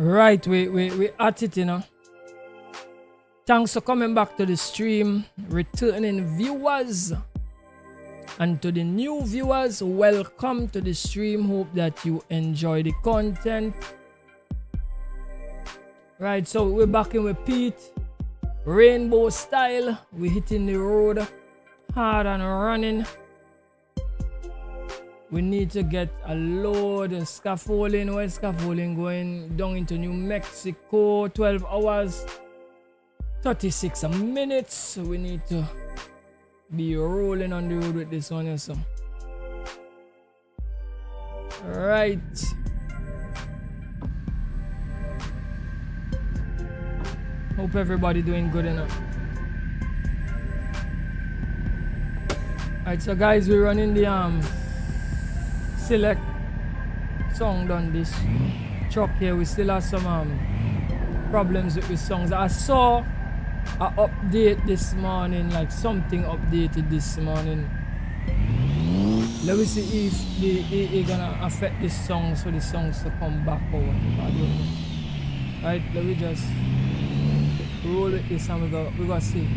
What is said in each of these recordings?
Right, we at it, you know. Thanks for coming back to the stream, returning viewers. And to the new viewers, welcome to the stream. Hope that you enjoy the content. Right, so we're back in with Pete. Rainbow style. We're hitting the road hard and running. We need to get a load of scaffolding. Where's scaffolding going down into New Mexico? 12 hours, 36 minutes. We need to be rolling on the road with this one. So. Right. Hope everybody doing good enough. Alright, so guys, we're running the select song on this truck here. We still have some problems with the songs. I saw an update this morning, like something updated this morning. Let me see if it gonna affect the songs for the songs to come back or whatever. I don't know. Right, let me just roll with this and we gotta see.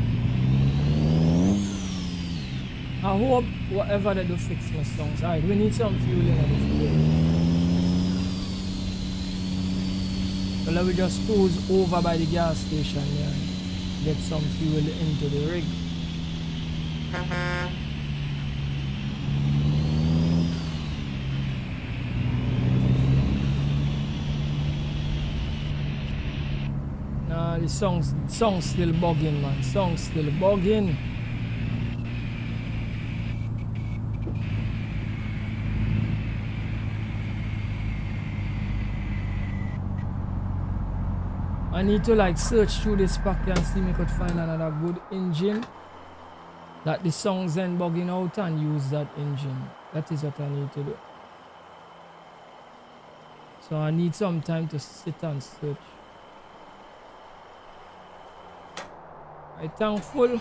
I hope whatever they do fix my songs. Alright, we need some fuel in this video. So let me just cruise over by the gas station here and get some fuel into the rig. Nah, the song's still bugging, man. Song's still bugging. I need to like search through this pack and see if I could find another good engine that the songs ain't bugging out and use that engine. That is what I need to do. So I need some time to sit and search. I'm thankful.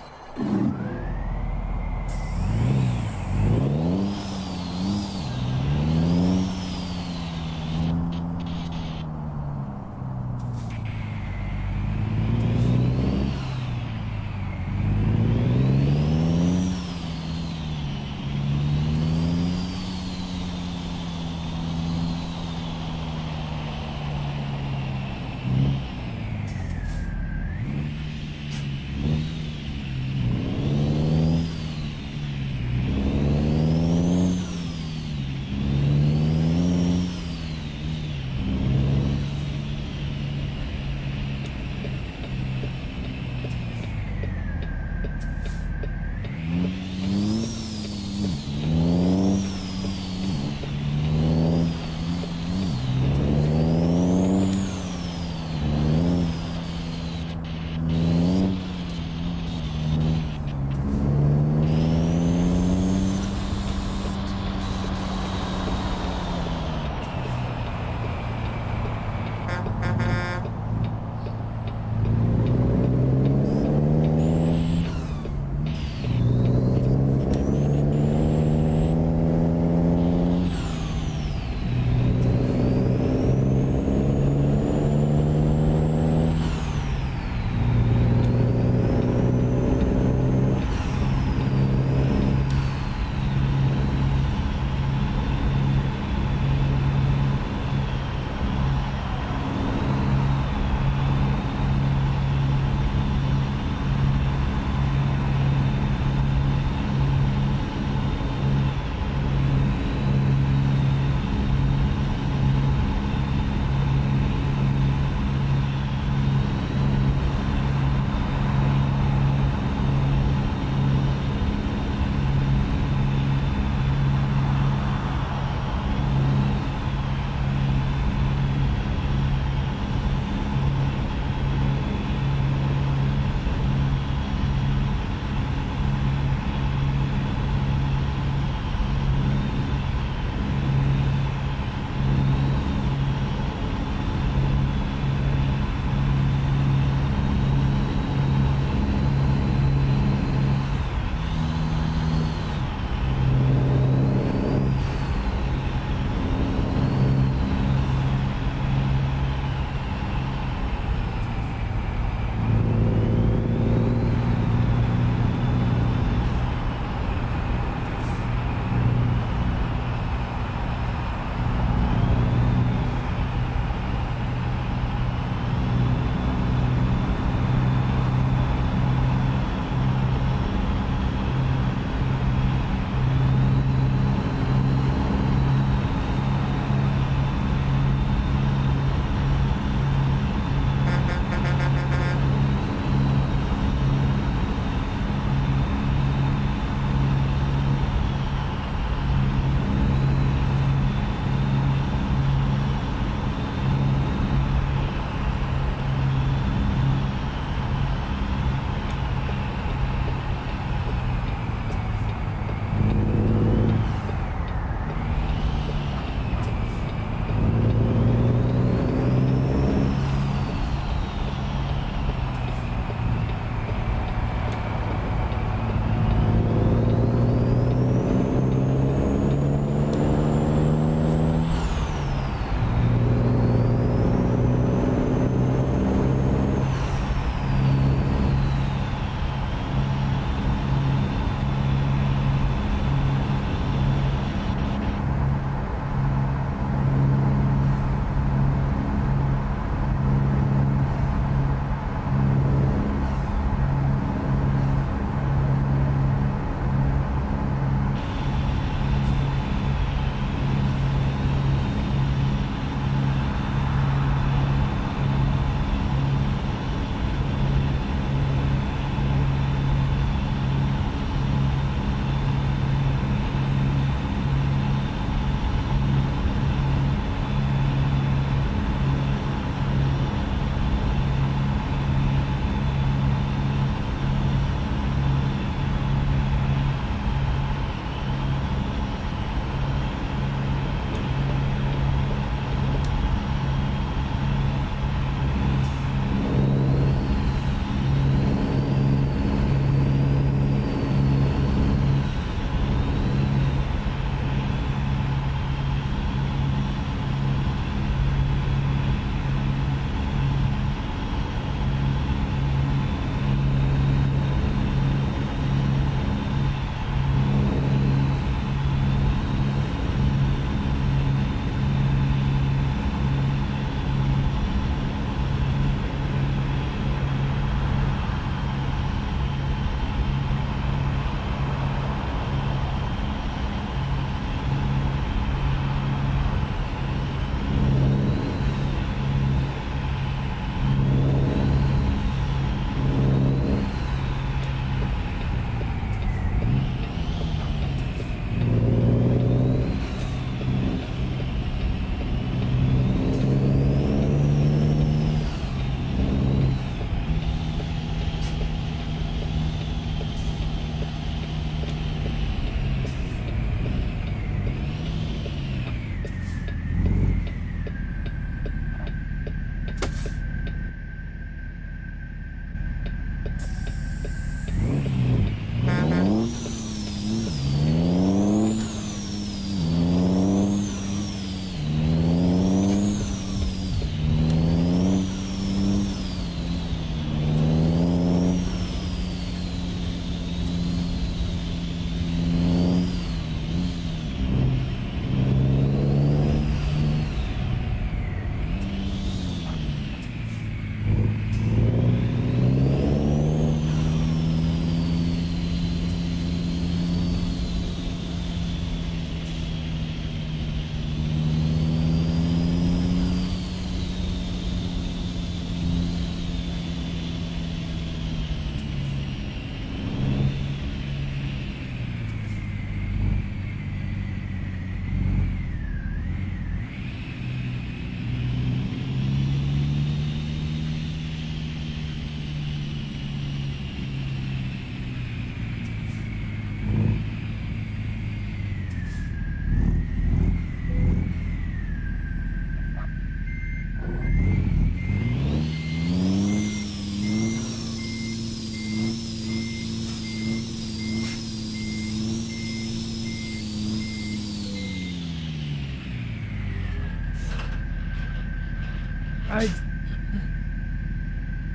Alright.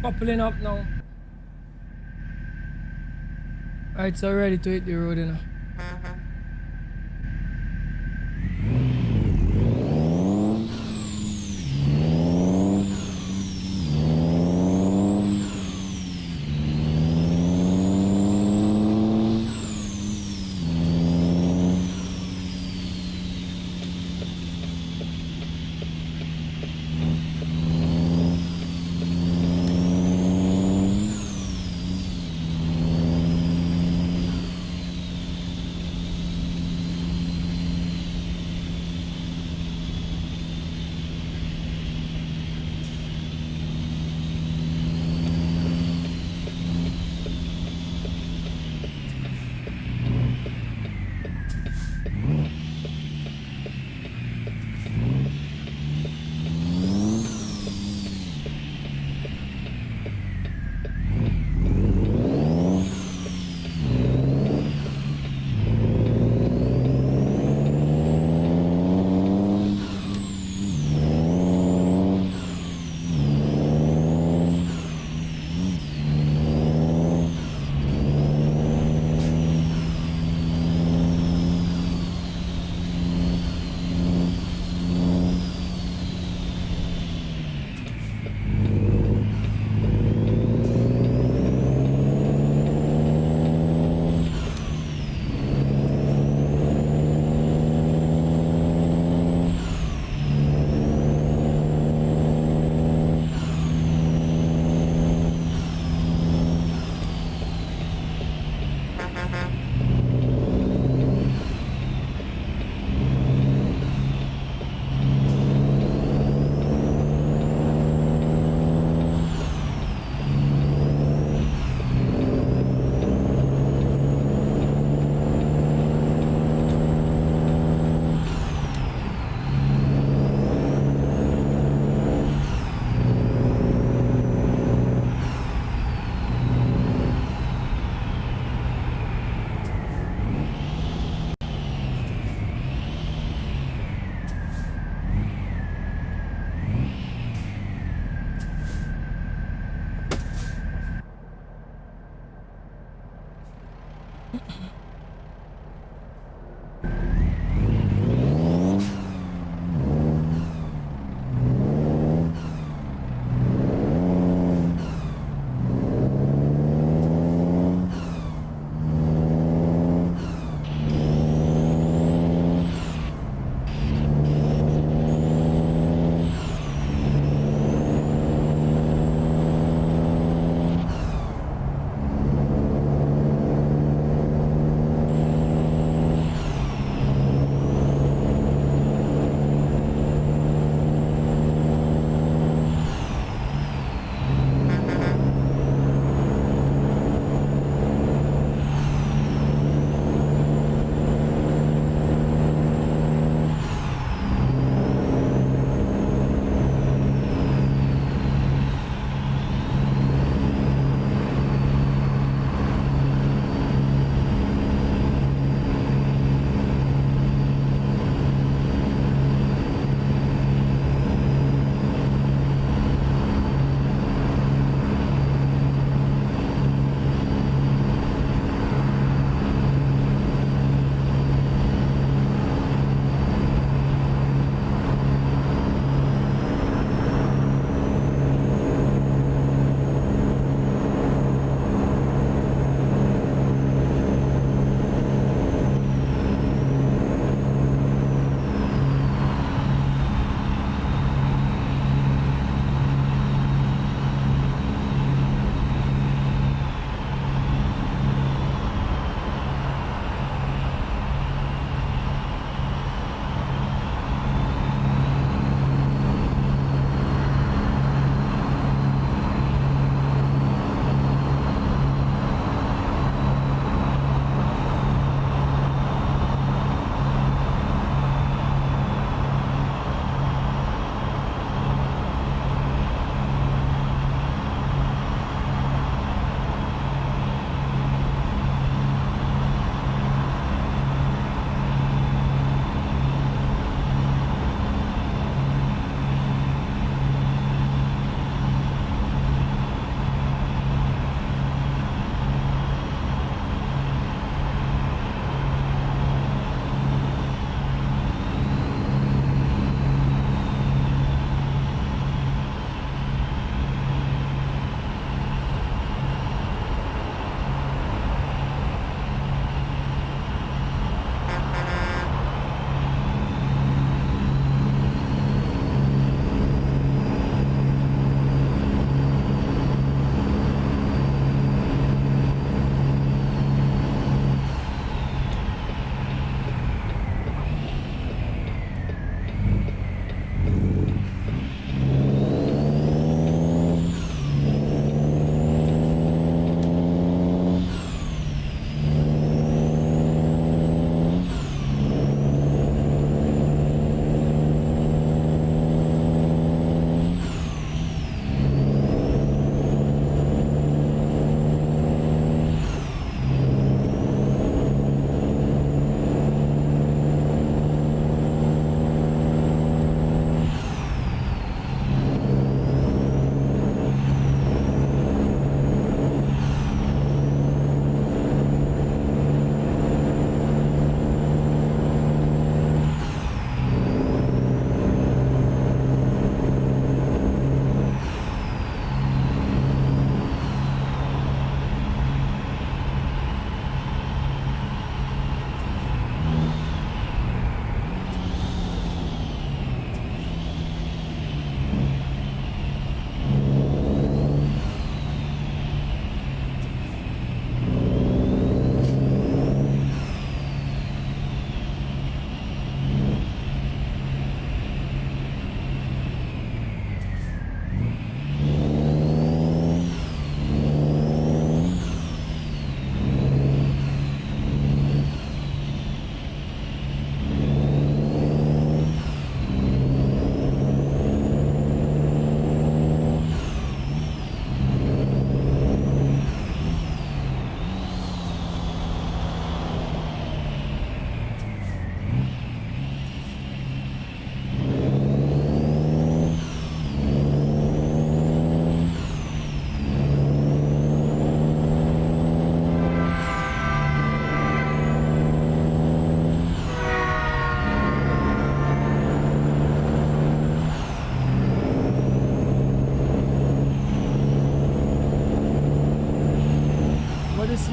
Coupling up now. Alright, so ready to hit the road, you know.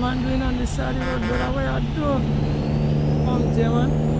man doing on the side of the road, brother? What you do? Come there, man.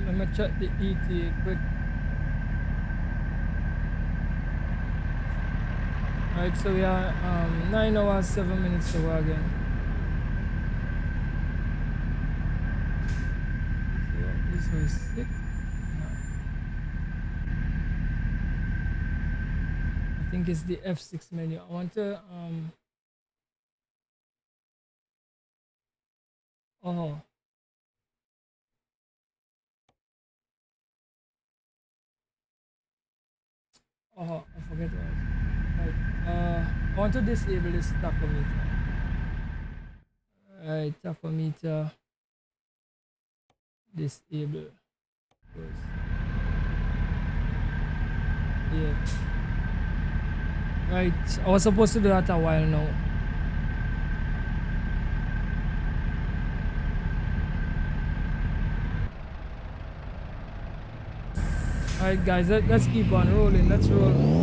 let me check the ETA quick. Right, so we are 9 hours 7 minutes to go again. This was 6. I think it's the F6 menu. I want to oh, I forget what. Right, I want to disable this tachometer. Right, tachometer disable. Yeah. Right, I was supposed to do that a while now. Alright guys, let's keep on rolling. Let's roll.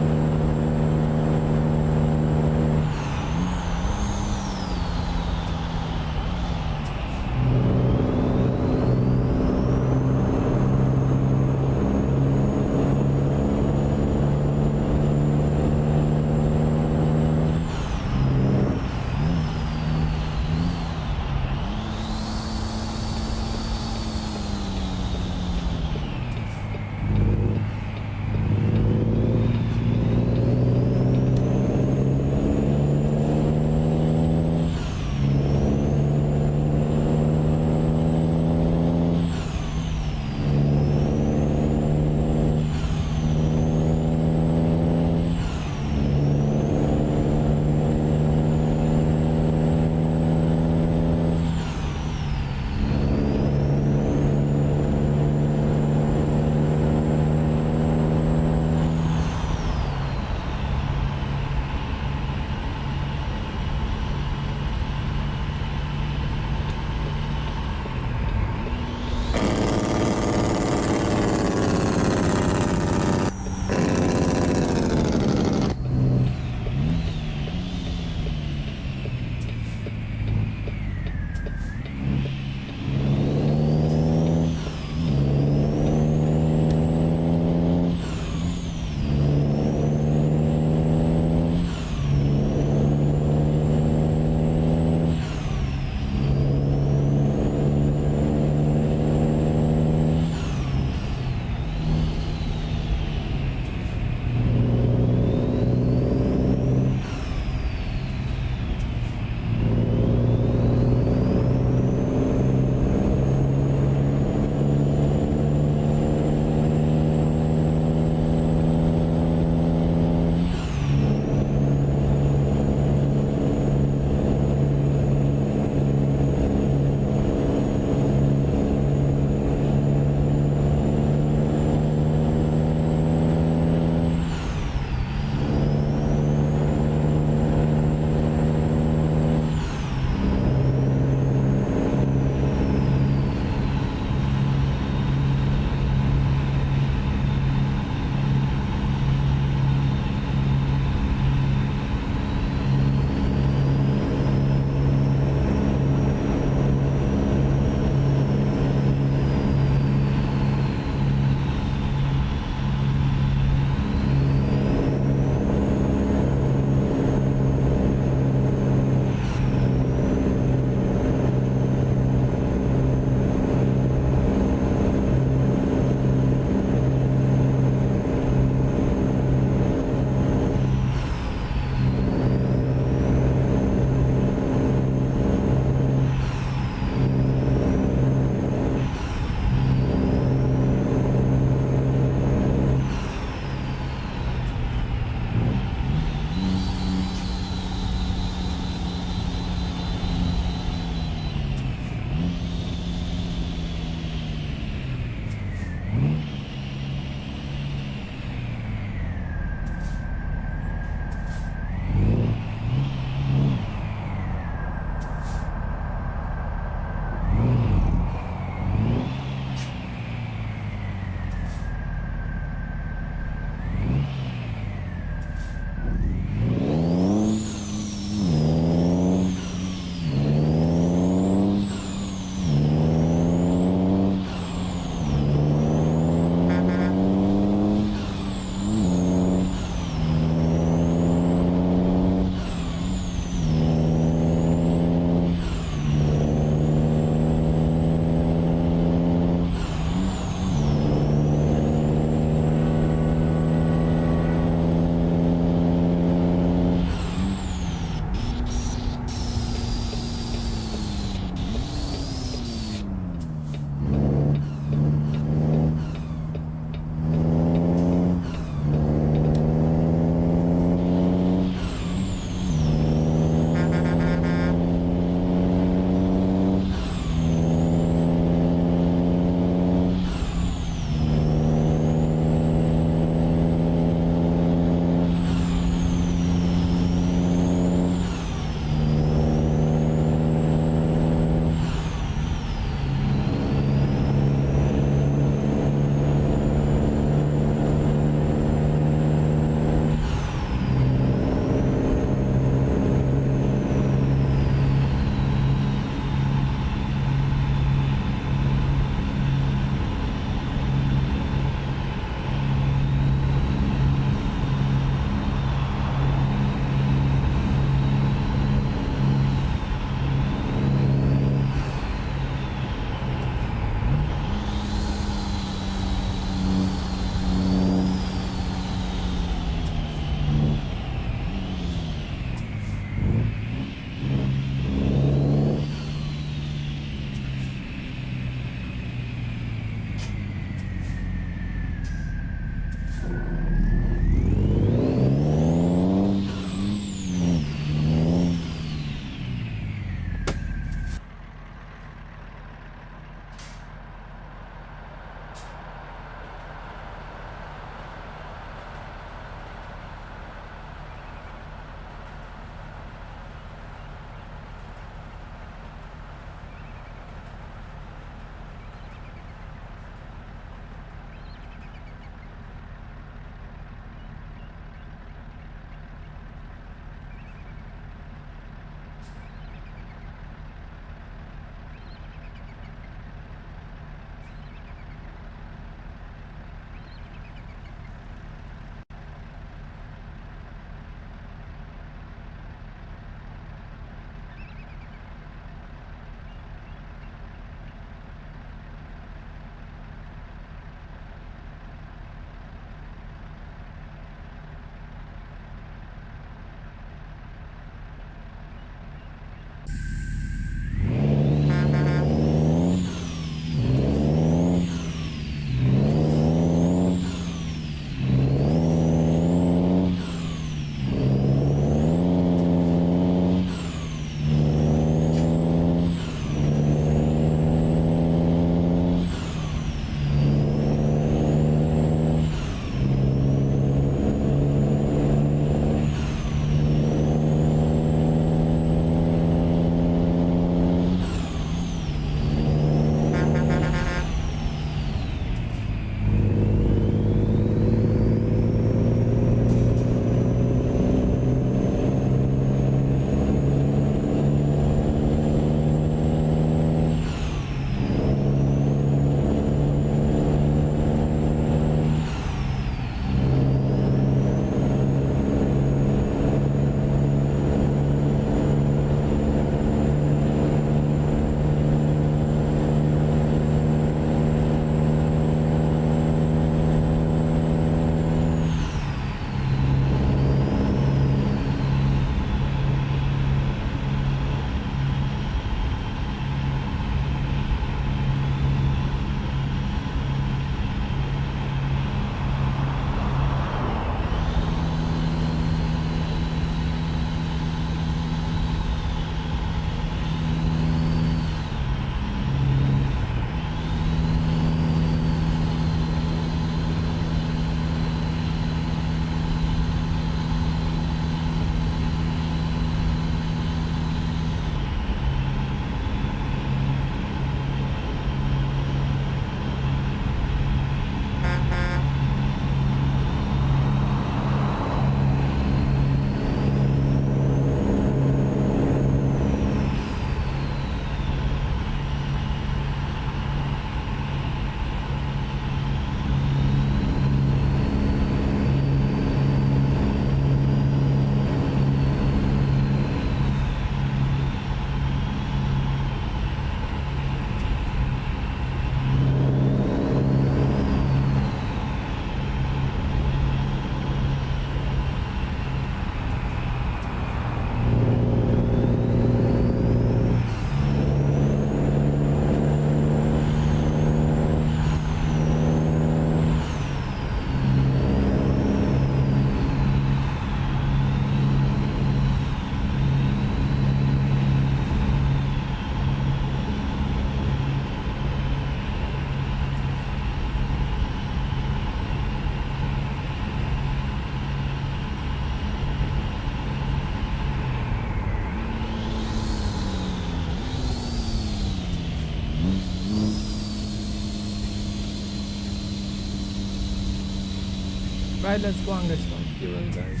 Right, let's go and get some fuel, guys.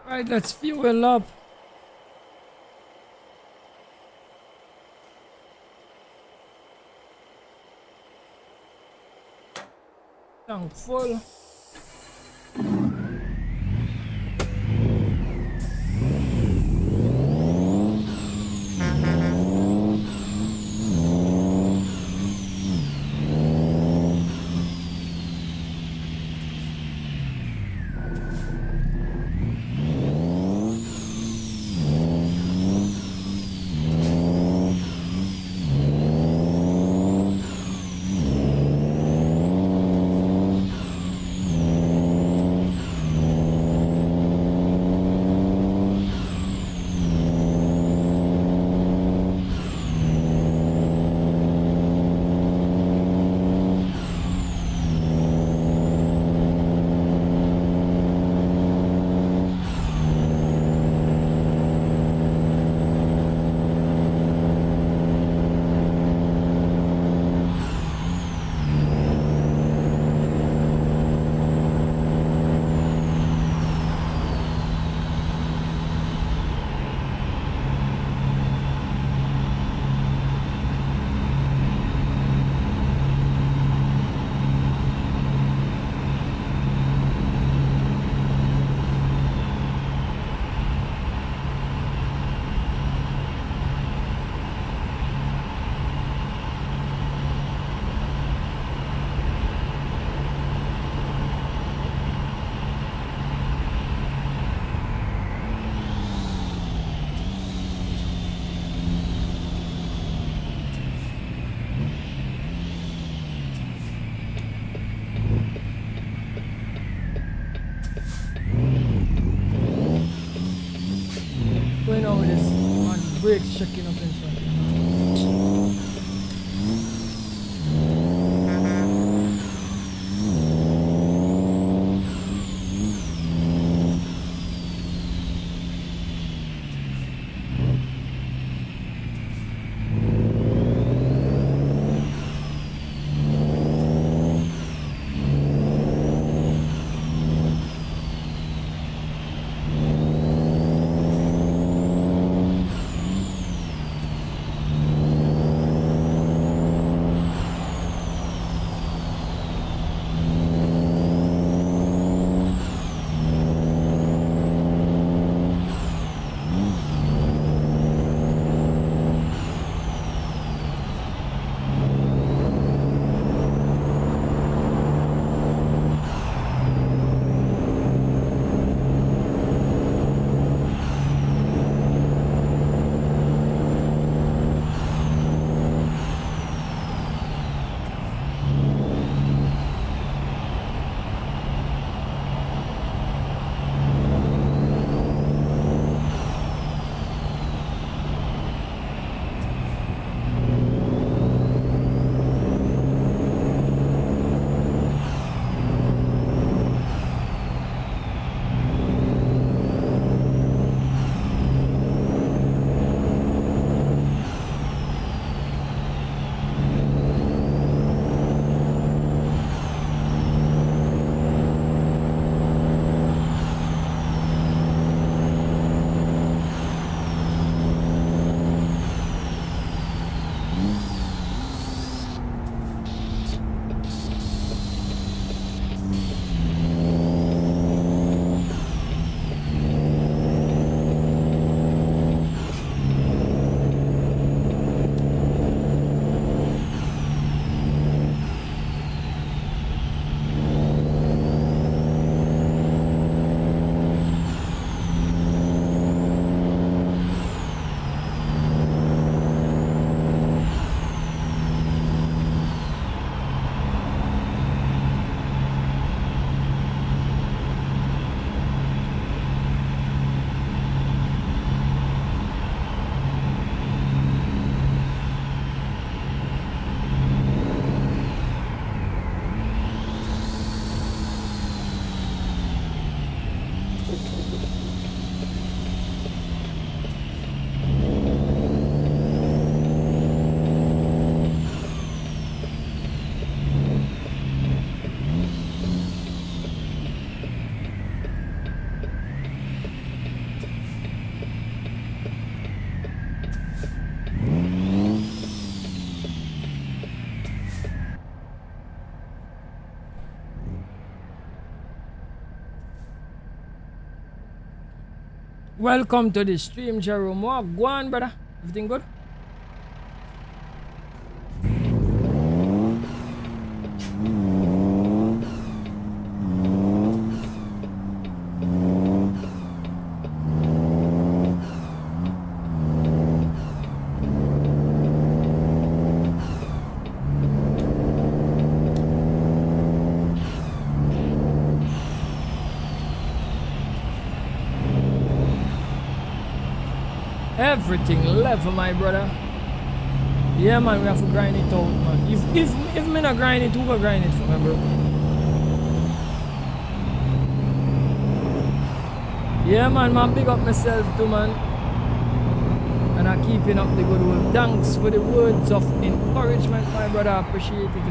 Right, let's fuel up. Tank full. Going on with this on brakes checking up in front. Welcome to the stream, Jerome. What go on, brother? Everything good? Everything level, my brother. Yeah, man, we have to grind it out, man. If me not grind it, who go grind it for me, bro? Yeah, man, big up myself too, man. And I'm keeping up the good work. Thanks for the words of encouragement, my brother. I appreciate it.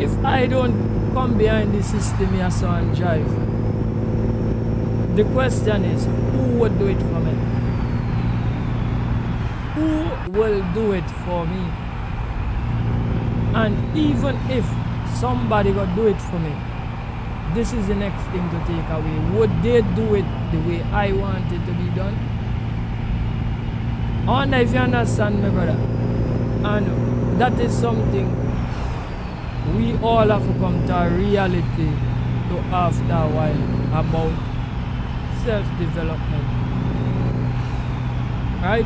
If I don't come behind the system here so and drive, the question is, who would do it for me? Who will do it for me? And even if somebody got do it for me, this is the next thing to take away. Would they do it the way I want it to be done? I wonder if you understand me, brother. And that is something we all have to come to a reality to after a while about self-development. Right?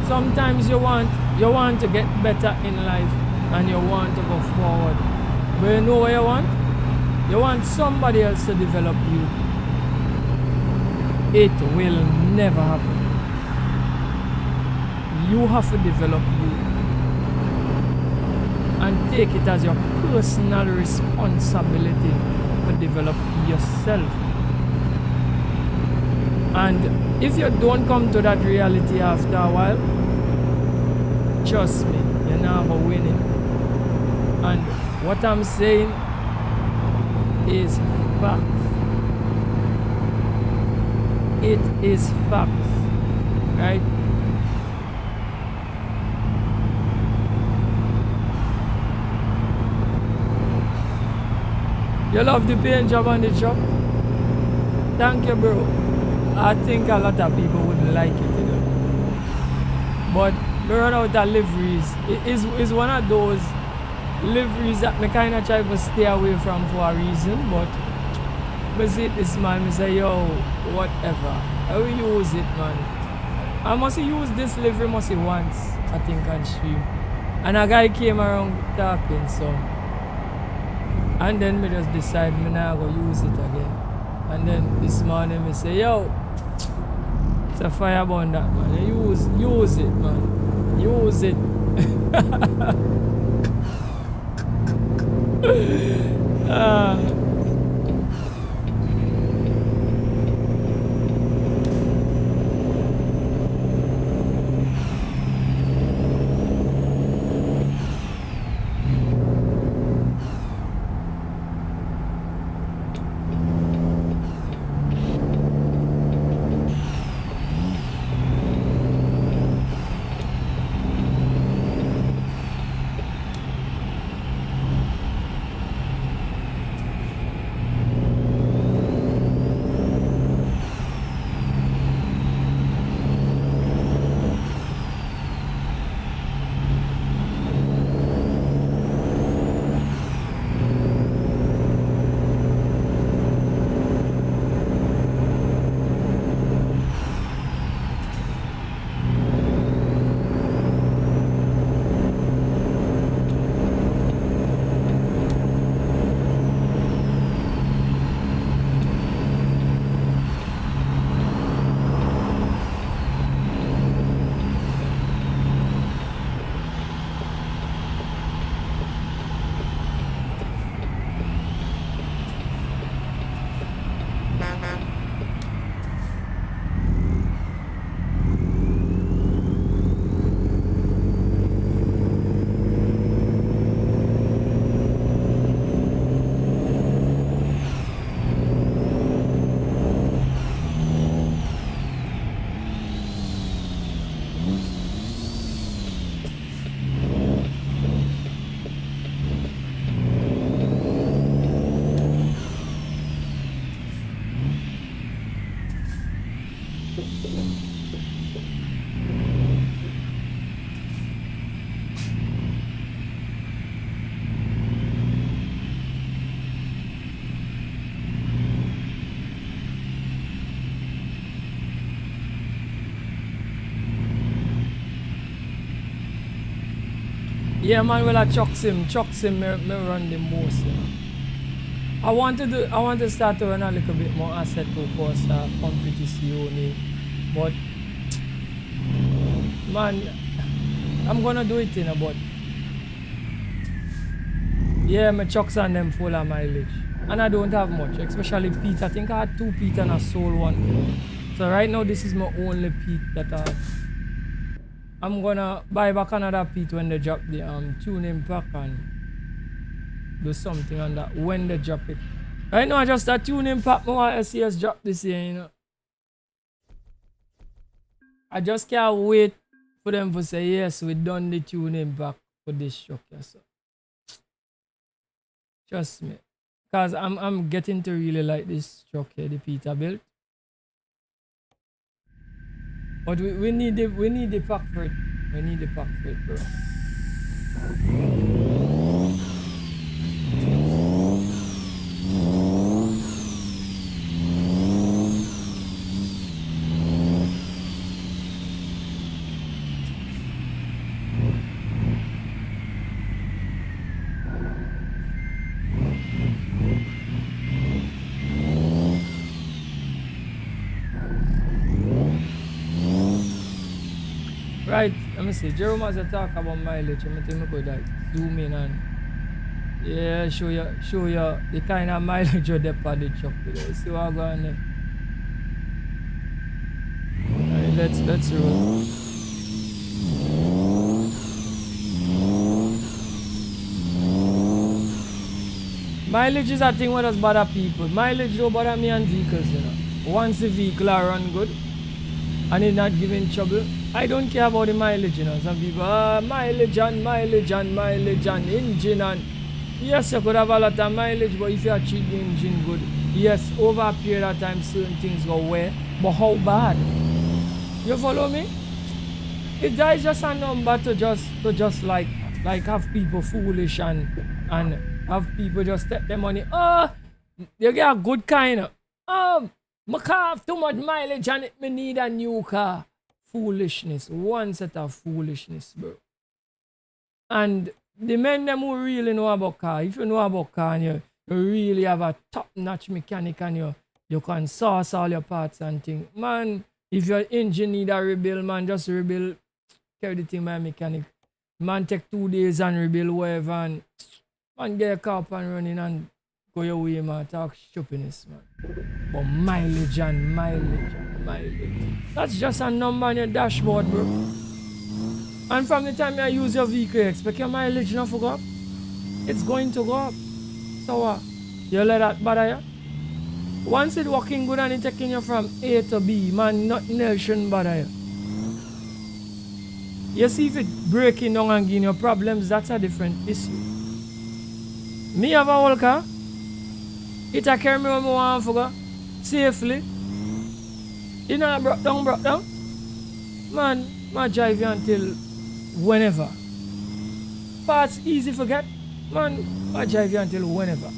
Sometimes you want to get better in life and you want to go forward. But you know what you want? You want somebody else to develop you. It will never happen. You have to develop you. And take it as your personal responsibility to develop yourself. And if you don't come to that reality after a while, trust me, you're never winning. And what I'm saying is facts. It is facts, right? You love the paint job on the shop? Thank you, bro. I think a lot of people wouldn't like it, you know. But we run out of liveries. It's one of those liveries that me kind of try to stay away from for a reason. But I see this man, I say, yo, whatever. I will use it, man. I must use this livery once, I think, on stream. And a guy came around talking, so. And then me just decide me not go use it again. And then this morning me say, yo, it's a fire burn that, man. Use it, man. Use it. Yeah, man, well, I chucks him, me run the most, you know. I want to start to run a little bit more asset to course competition, but man, I'm gonna do it, you know, but yeah, my chucks and them full of mileage, and I don't have much, especially Pete. I think I had 2 Pete and I sold 1. So right now, this is my only Pete that I have. I'm gonna buy back another Pete when they drop the tuning pack and do something on that when they drop it. Right now, I just a tuning pack. I want to see us drop this year, you know. I just can't wait for them to say yes, we done the tuning pack for this truck, yes, sir. Trust me, cause I'm getting to really like this truck here, the Peterbilt. But we need the pack for it. We need the pack for it, bro. Right, let me see. Jerome has a talk about mileage. I think we could like zoom in and yeah, show you the kind of mileage you dep on the truck today. See what going there. Alright, let's roll. Mileage is a thing what does bother people. Mileage don't bother me and vehicles, you know. Once the vehicle are run good and it's not giving trouble, I don't care about the mileage, you know. Some people, mileage and engine and yes, you could have a lot of mileage, but if you are treating the engine good, yes, over a period of time certain things go away, but how bad? You follow me? It is just a number to just like have people foolish and have people just take their money. Oh, you get a good kind of my car have too much mileage and it me need a new car. Foolishness. One set of foolishness, bro. And the men them who really know about car, if you know about car and you really have a top-notch mechanic and you can source all your parts and things. Man, if your engine need a rebuild, man, just rebuild. Carry the thing by mechanic. Man, take 2 days and rebuild whatever and man, get a car up and running and go your way, man. Talk stupidness, man. But mileage and mileage and mileage. That's just a number on your dashboard, bro. And from the time you use your vehicle, you expect your mileage not to go up. It's going to go up. So what? You let that bother you? Once it's working good and it's taking you from A to B, man, nothing else shouldn't bother you. You see, if it's breaking down and giving you problems, that's a different issue. Me have a whole car. It a carry me when I want to go safely. You know, broke down. Man, I drive you until whenever. Parts easy forget. Man, I drive you until whenever.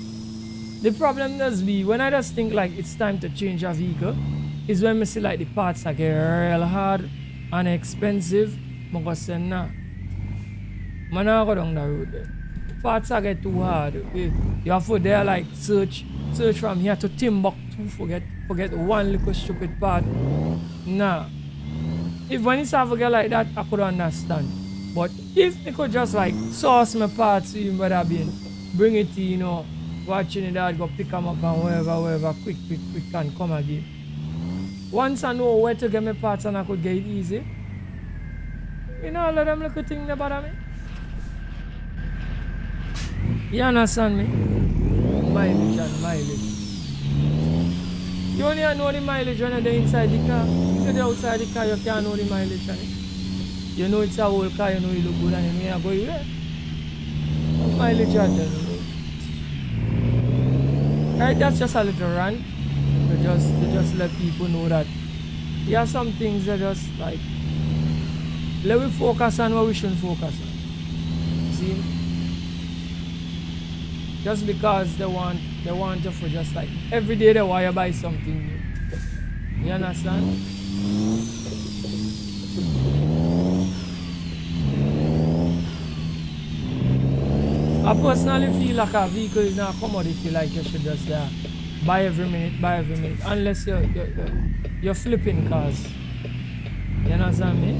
The problem does be when I just think like it's time to change a vehicle is when I see like the parts are get real hard and expensive. I go say nah. Man, I go down the road there. Parts are get too hard. You have to there like search from here to Timbuktu. Forget one little stupid part. Nah. If when it's a forget like that, I could understand. But if they could just like source my parts, even better being bring it to, you know, watching it out, go pick them up and wherever, quick and come again. Once I know where to get my parts and I could get it easy, you know, all of them little things that bother me. You understand me? Mileage and mileage. You only know the mileage when you're inside the car. If you're outside the car, you can't know the mileage on it. You know it's a whole car, you know you look good and you know you're going there. Mileage are there. Right, that's just a little rant. To just let people know that there are some things that just like let we focus on what we shouldn't focus on. See? Just because they want you for just like every day they want you buy something new. You understand? I personally feel like a vehicle is not a commodity like you should just buy every minute, unless you're flipping cars. You understand me?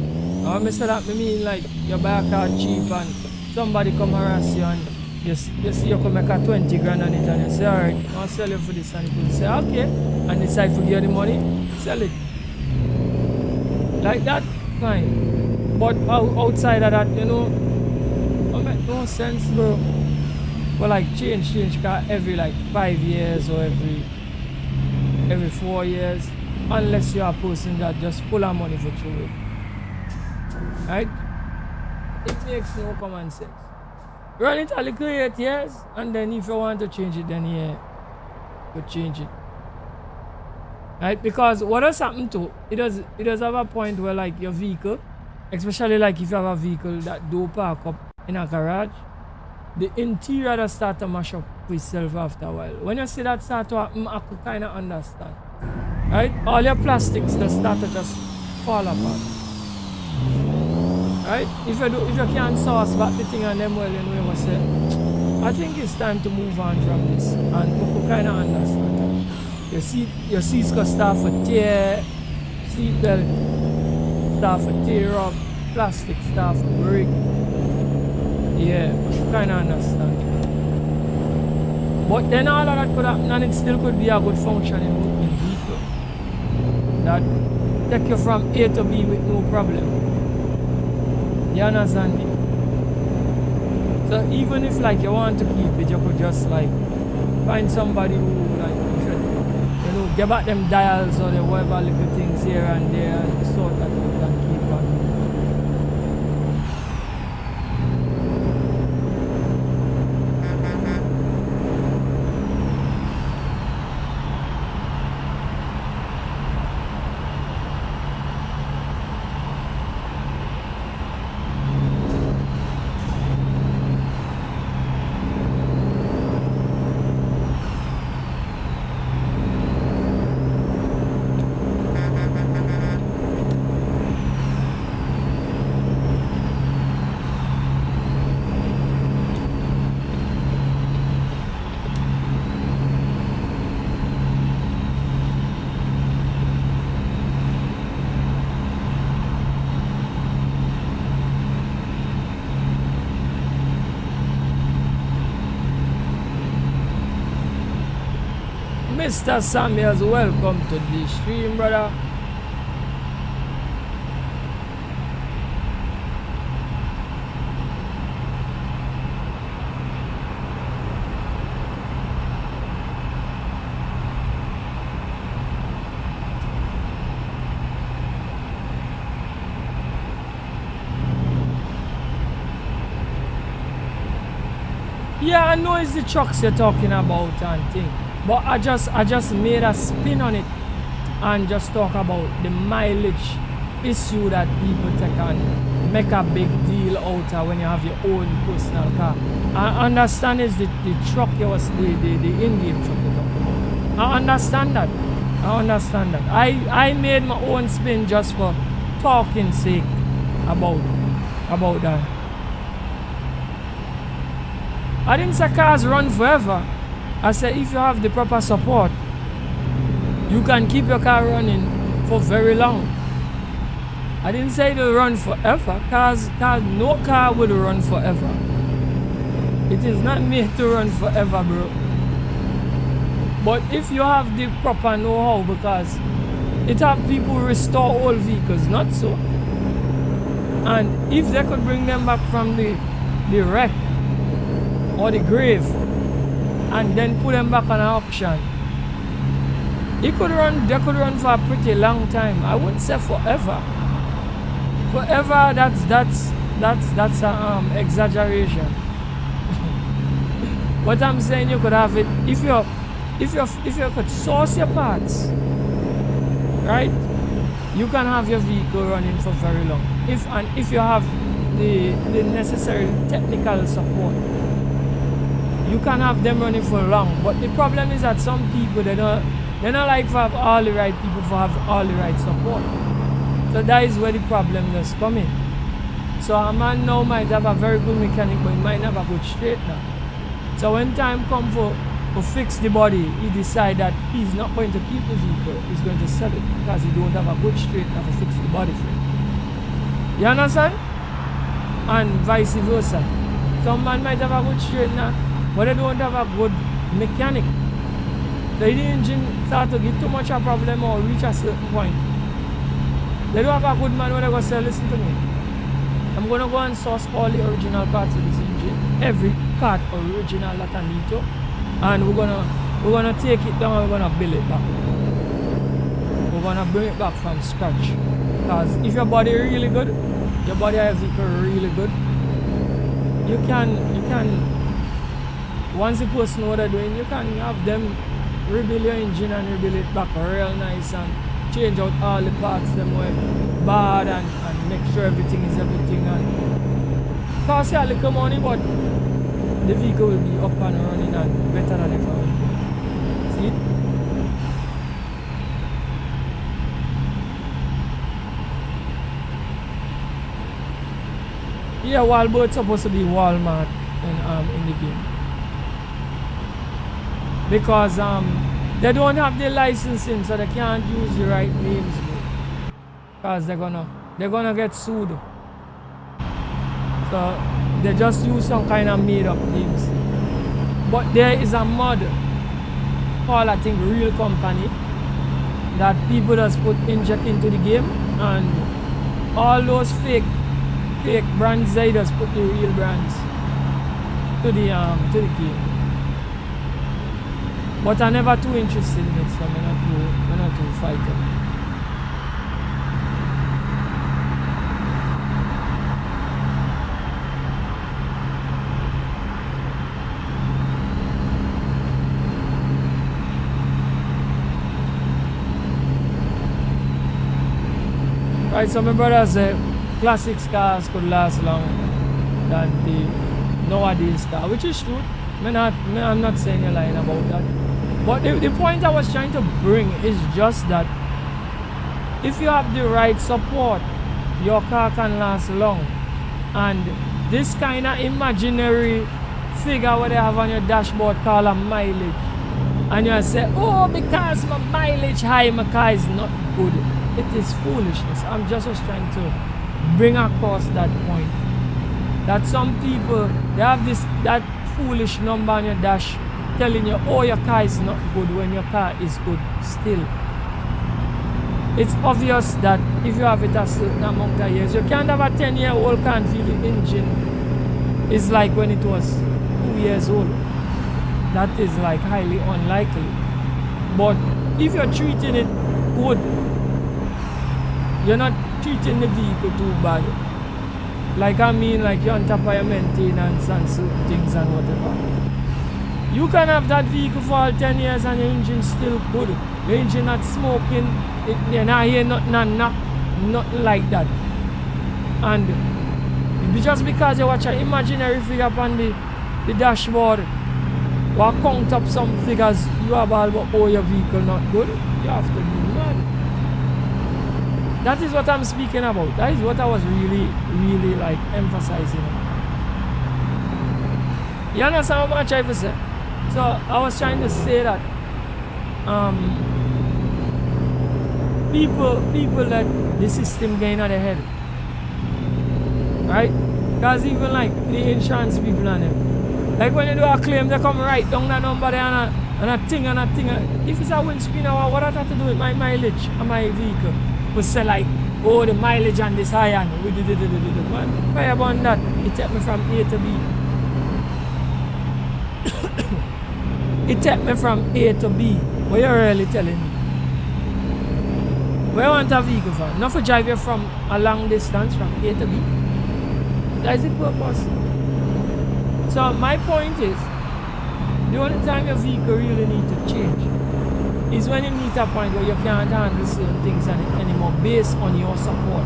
When I say that, I mean like you buy a car cheap and somebody come harass you and you see you come make a 20 grand on it and you say, alright, I'll sell you for this, and you say, okay, and decide to give you the money, sell it. Like that, fine. But outside of that, you know, it make no sense, bro. But like change car every like 5 years or every 4 years, unless you're a person that just pull out money for through it. Right? It makes no common sense. Run it a little 8 years, and then if you want to change it, then yeah, you change it. Right? Because what has happened to it does have a point where like your vehicle, especially like if you have a vehicle that do park up in a garage, the interior does start to mash up for itself after a while. When you see that start to happen, I could kind of understand. Right? All your plastics just start to just fall apart. Right? If you can't source back the thing and them well, you know what I say. I think it's time to move on from this, and you could kind of understand that. Your seats could start for tear, seat belt start for tear up, plastic start for break. Yeah, kind of understand. But then all of that could happen and it still could be a good functioning vehicle that take you from A to B with no problem. You understand me? So even if like you want to keep it, you could just like find somebody who like you know, get back them dials or the whatever little things here and there and sort that you can keep on. Mr. Samuels, welcome to the stream, brother. Yeah, I know it's the trucks you're talking about and thing. But I just made a spin on it and just talk about the mileage issue that people take and make a big deal out of when you have your own personal car. I understand it's the truck you was the in-game truck you're talking about. I understand that. I made my own spin just for talking sake about that. I didn't say cars run forever. I said if you have the proper support, you can keep your car running for very long. I didn't say it'll run forever. No car will run forever. It is not made to run forever, bro. But if you have the proper know-how, because it have people restore old vehicles, not so. And if they could bring them back from the wreck or the grave, and then put them back on an auction, they could run for a pretty long time. I wouldn't say forever. Forever, that's an exaggeration. What I'm saying, you could have it if you could source your parts, right? you can have your vehicle running for very long. If you have the necessary technical support, you can have them running for long. But the problem is that some people, they don't like to have all the right people to have all the right support. So that is where the problem is coming. So a man now might have a very good mechanic, but he might not have a good straightener. So when time comes for fix the body, he decide that he's not going to keep the vehicle, he's going to sell it because he don't have a good straightener to fix the body for it. You understand? And vice versa. Some man might have a good straightener, but they don't have a good mechanic. So if the engine start to get too much a problem or reach a certain point, they don't have a good man when they go say, listen to me, I'm going to go and source all the original parts of this engine, every part original that I need to, and we're gonna take it down and we're gonna build it back. We're gonna bring it back from scratch. Because if your body really good, your body and your vehicle really good, you can once the person know what they're doing, you can have them rebuild your engine and rebuild it back real nice and change out all the parts them were bad and make sure everything is everything, and cost you a little money, but the vehicle will be up and running and better than ever. See? Yeah, Walmart's supposed to be Walmart in the game. Because they don't have the licensing, so they can't use the right names. Because they're gonna get sued. So they just use some kind of made up names. But there is a mod called, I think, Real Company, that people just inject into the game, and all those fake brands, they just put the real brands to the game. But I'm never too interested in it, so I'm not too fighting. Right, so my brother said classic cars could last long than the nowadays car, which is true. I'm not saying you're lying about that. But the point I was trying to bring is just that if you have the right support, your car can last long. And this kind of imaginary figure what they have on your dashboard called a mileage, and you say, oh, because my mileage high, my car is not good. It is foolishness. I'm just trying to bring across that point. That some people, they have that foolish number on your dash telling you, oh, your car is not good, when your car is good still. It's obvious that if you have it a certain amount of years, you can't have a 10-year-old car and feel the engine is like when it was 2 years old. That is like highly unlikely. But if you're treating it good, you're not treating the vehicle too bad. Like like you're on top of your maintenance and certain things and whatever. You can have that vehicle for all 10 years and your engine still good. Your engine not smoking, you're not hearing nothing like that. And just because you watch an imaginary figure upon the dashboard or count up some figures, you have all but oh, your vehicle not good, you have to be mad. That is what I'm speaking about. That is what I was really like emphasizing. You understand what I'm trying to say? So I was trying to say that people let the system get in their head, right? Because even like the insurance people and them, like when you do a claim, they come right down the number there and a thing. If it's a windscreen or what I have to do with my mileage on my vehicle, we say like, oh, the mileage on this high and we did. Man, why about that? It take me from A to B. It take me from A to B. What you really telling me? Where you want a vehicle for? Not for drive you from a long distance from A to B. That is the purpose. So my point is, the only time your vehicle really need to change is when you meet a point where you can't handle certain things anymore based on your support.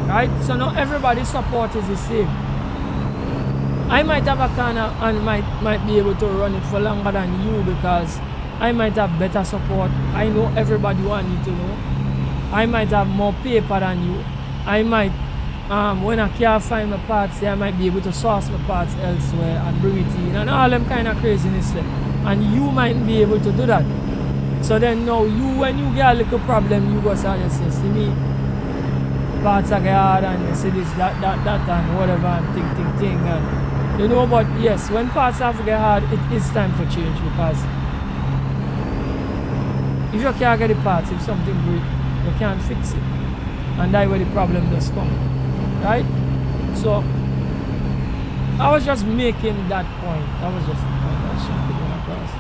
Right? So not everybody's support is the same. I might have a corner and might be able to run it for longer than you because I might have better support. I know everybody who I need to know. I might have more paper than you. I might, when I can't find my parts, I might be able to source my parts elsewhere and bring it in and all them kind of craziness there. And you might be able to do that. So then now you, when you get a little problem, you go start to say, see me, parts are hard and you see this, that and whatever and thing and you know, but yes, when parts have to get hard, it is time for change because if you can't get the parts, if something breaks, you can't fix it. And that's where the problem does come. Right? So I was just making that point. That was just the point I was trying to get across.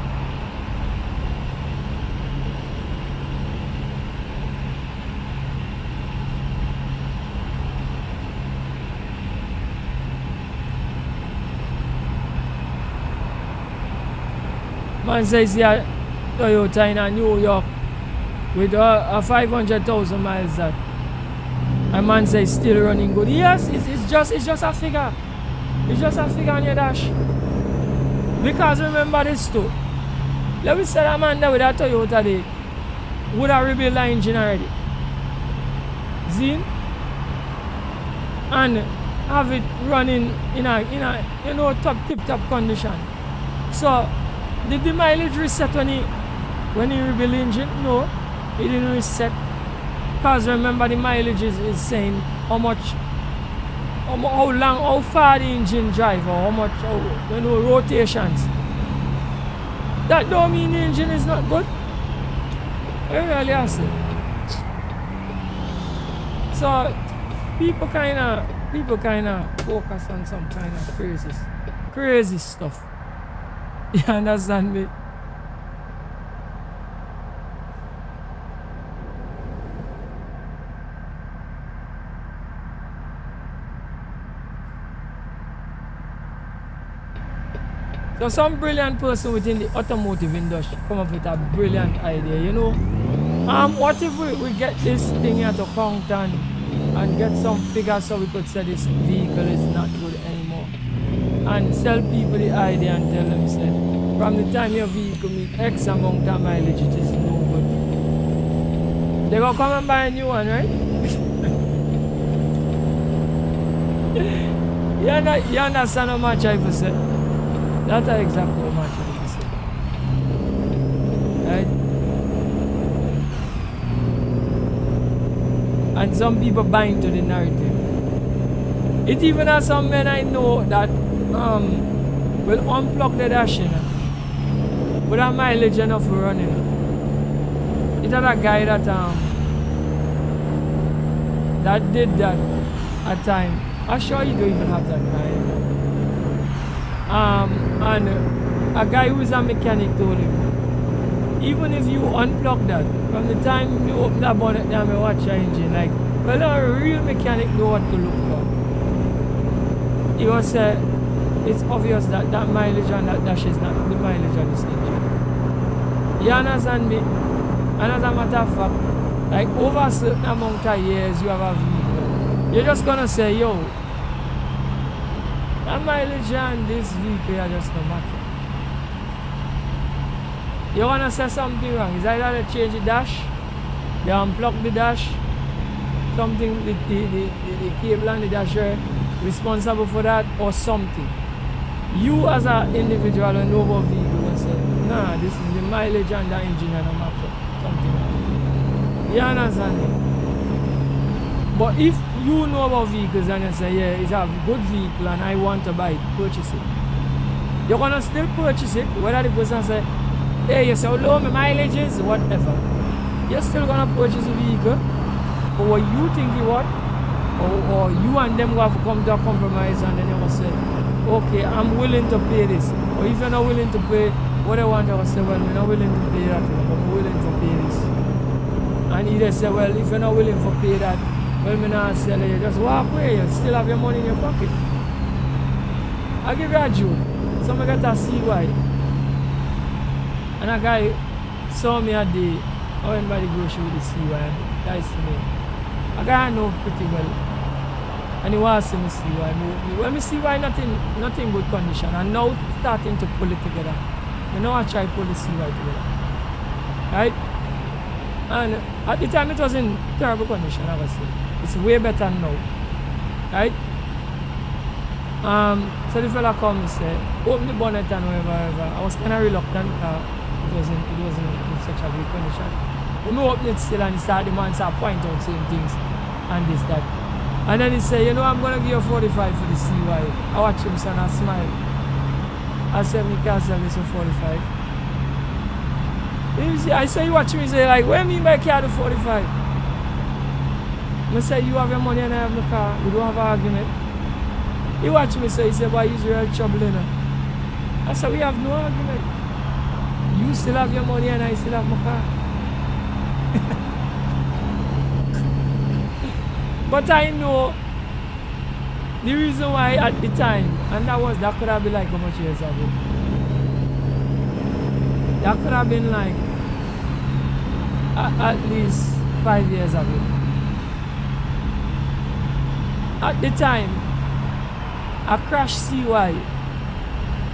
Man says yeah, Toyota in New York with a 500,000 miles that a man says still running good. Yes, it's just a figure. It's just a figure on your dash. Because remember this too. Let me say that man there with a Toyota they would have rebuilt the engine already. Zine and have it running in a tip-top condition. So did the mileage reset when he rebuilt the engine? No, it didn't reset. Because remember the mileage is saying how much, how long, how far the engine drive or how much, rotations. That don't mean the engine is not good. I really ask it. So people kinda focus on some kind of crazy stuff. You understand me? So some brilliant person within the automotive industry come up with a brilliant idea, you know. What if we get this thing here to Compton and get some figures so we could say this vehicle is not good anymore. And sell people the idea and tell them say, from the time your vehicle meet X amount of mileage it is no good. They gonna come and buy a new one, right? You understand how much I say? That's exactly how much I say. Right? And some people buy into the narrative. It even has some men I know that will unplug the dash, you know, with a mileage enough for running. It had a guy that did that at time. I'm sure you don't even have that guy. And a guy who is a mechanic told him, even if you unplug that, from the time you open that bonnet down and watch your engine, like, well, a real mechanic know what to look for. He was it's obvious that that mileage on that dash is not the mileage on this engine. You understand me? And as a matter of fact, like over a certain amount of years you have a vehicle, you're just gonna say, yo, that mileage on this vehicle are just no matter. You wanna say something wrong? It's either they change the dash, they unplug the dash, something with the cable and the dasher responsible for that, or something. You as an individual and know about vehicle and say, nah, this is the mileage on the engine and I'm after something like that. You understand me? But if you know about vehicles and you say, yeah, it's a good vehicle and I want to buy it, purchase it. You're gonna still purchase it, whether the person say, hey, you say, how low my mileage is, whatever. You're still gonna purchase a vehicle for what you think you want, or you and them will have to come to a compromise and then you will say, okay, I'm willing to pay this. Or if you're not willing to pay what I want, I will say, well, I'm not willing to pay that, but I'm willing to pay this. And either say, well, if you're not willing to pay that, well, I'm not sell it. You just walk away, you still have your money in your pocket. I'll give you a joke. Somebody got a CY. And a guy saw me a day, I went by the grocery with the CY. Guys to me. A guy I know pretty well. And he wants to see why. When we see why nothing good condition, and now starting to pull it together. You know, I try to pull the CY together. Right? And at the time it was in terrible condition, obviously. It's way better now. Right? So the fella come and said, open the bonnet and whatever. I was kind of reluctant. It wasn't in such a good condition. When we open it still and he started, the man started pointing out certain things and this, that. And then he said, you know, I'm going to give you 45 for the CY. I watch him, son, I smile. I said, me can't sell this for 45. I say, you watch me, say, like, what do you mean by car to 45? I say, you have your money and I have the car. We don't have an argument. He watch me, say, he said, boy, you're real trouble, you know. I said, we have no argument. You still have your money and I still have my car. But I know the reason why at the time, and that could have been like how much years ago? That could have been like at least 5 years ago. At the time, a crash CY,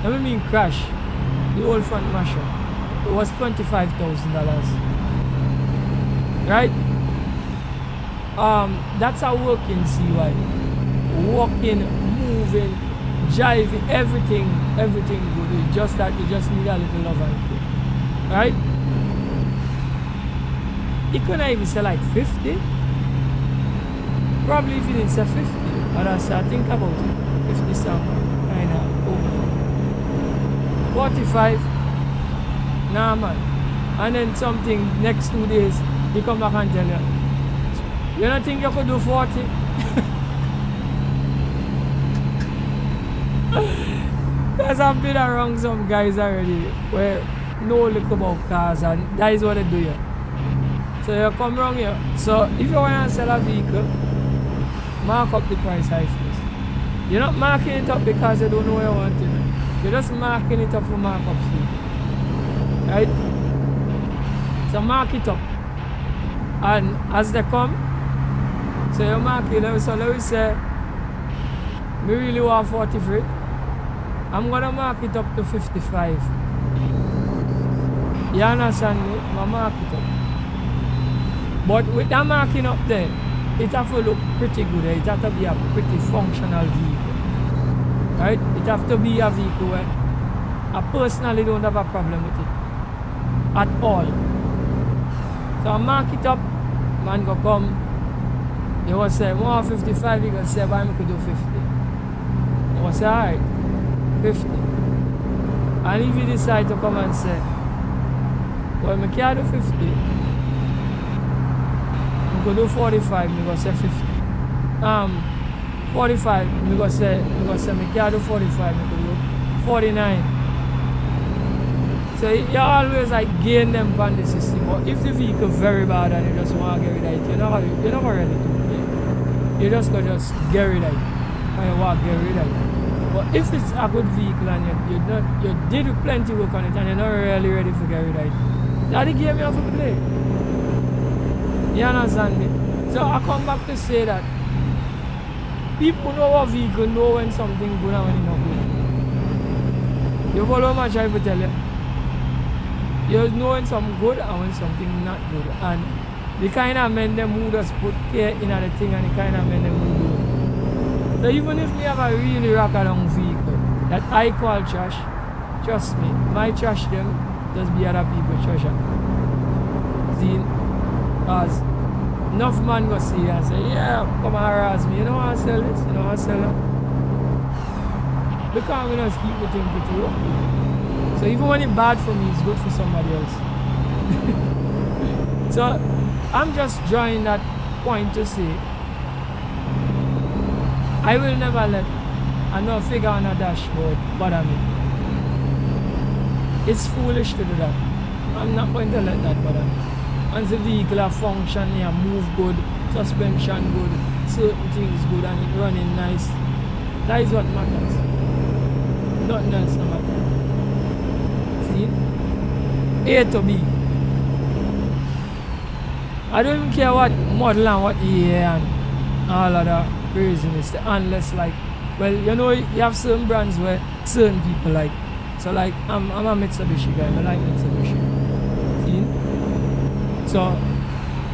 I mean crash, the old front masher, it was $25,000. Right? That's a working CY. Walking, moving, driving, everything good. It's just that you just need a little love and care. Right? He couldn't even say like 50. Probably if he didn't say 50. But I said, think about it. 50 something. Kind of over. 45. Nah, man. And then something next 2 days, he come back and tell you, you don't think you could do 40? Because I've been around some guys already where know look about cars and that is what they do here. So you come around here. So if you want to sell a vehicle, mark up the price high first. You're not marking it up because you don't know what you want it. You're just marking it up for markups. Right? So mark it up. And as they come, so you mark it, so let me say, we really want 40 for it. I'm going to mark it up to 55. You understand me? I mark it up. But with that marking up there, it have to look pretty good. It have to be a pretty functional vehicle. Right? It have to be a vehicle where I personally don't have a problem with it. At all. So I mark it up, man go come. You will say, more 55, you can say, why I could do 50? You will say, alright, 50. And if you decide to come and say, well, I can't do 50, I could do 45, I go say 50. 45, I go say, I can't do 45, I could do 49. So you always like gain them from the system. But if the vehicle very bad and you just want to get rid of it, you're not really do it. You just go get rid of it. And you want to get rid of it. But if it's a good vehicle and you did plenty work on it and you're not really ready to get rid of it, that's the game you have to play. You understand me? So I come back to say that people know what vehicle know when something good and when it's not good. You follow my try to tell you. You know when something good and when something not good. And the kind of men them who just put care in the thing and the kind of men them who do. So even if we have a really rock along vehicle that I call trash, trust me, my trash them just be other people's trash. See, because enough man go see and say, yeah, come and harass me, you don't want to sell this, you don't want to sell that. Because we just keep the thing pretty low. So even when it's bad for me, it's good for somebody else. So I'm just drawing that point to say, I will never let another figure on a dashboard bother me. It's foolish to do that. I'm not going to let that bother me. Once the vehicle function, move good, suspension good, certain things good and it running nice, that is what matters. Nothing else no matter. See? A to B. I don't even care what model and what year and all of that craziness. Unless like, well, you know, you have certain brands where certain people like. So like, I'm a Mitsubishi guy. I like Mitsubishi. See? So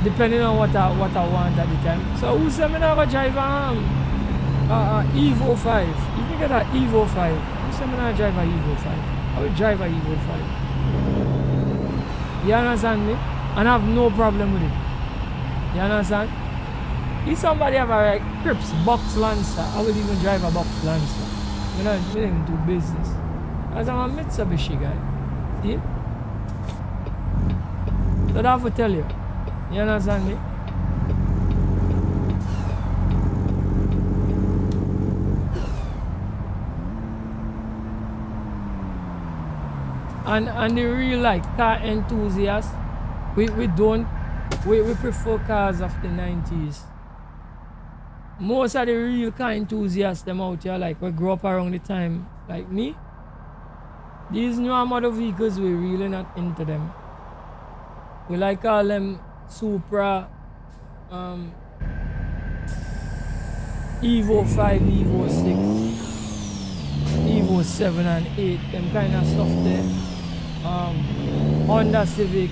depending on what I want at the time. So who said me not gonna drive Evo 5? If you get an Evo 5, who said me not drive a Evo 5? I will drive a Evo 5. You understand me? And I have no problem with it. You understand? If somebody have a Crips box Lancer, I would even drive a box Lancer. We don't even do business. Because I'm a Mitsubishi guy. See? So that will tell you. You understand me? And the real like car enthusiasts, we prefer cars of the 90s. Most of the real car enthusiasts them out here, like we grew up around the time like me. These new model vehicles, we're really not into them. We like all them Supra, Evo 5, Evo 6, Evo 7 and 8, them kind of stuff there. Honda Civic,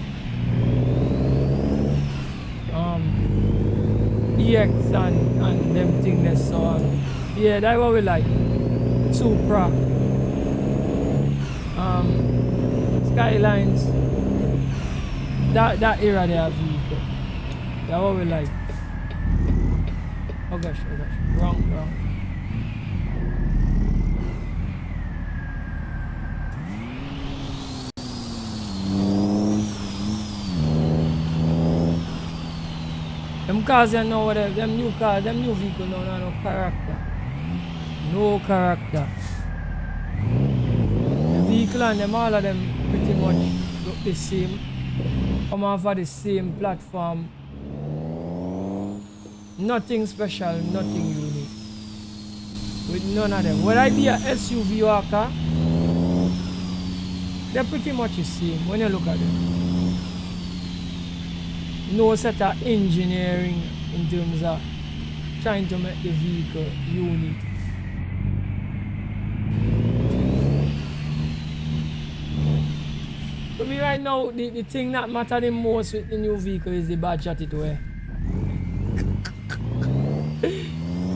EX and them things. So yeah, that's what we like. Supra, Skylines, that era they have vehicle. That's what we like. Oh gosh, wrong. Them cars you know what them new cars, them new vehicles now no character. No character. The vehicle and them all of them pretty much look the same. Come off of the same platform. Nothing special, nothing unique. With none of them. Whether it be a SUV or a car, they're pretty much the same when you look at them. No set of engineering in terms of trying to make the vehicle unique. For me right now, the thing that matters the most with the new vehicle is the badge at it wear.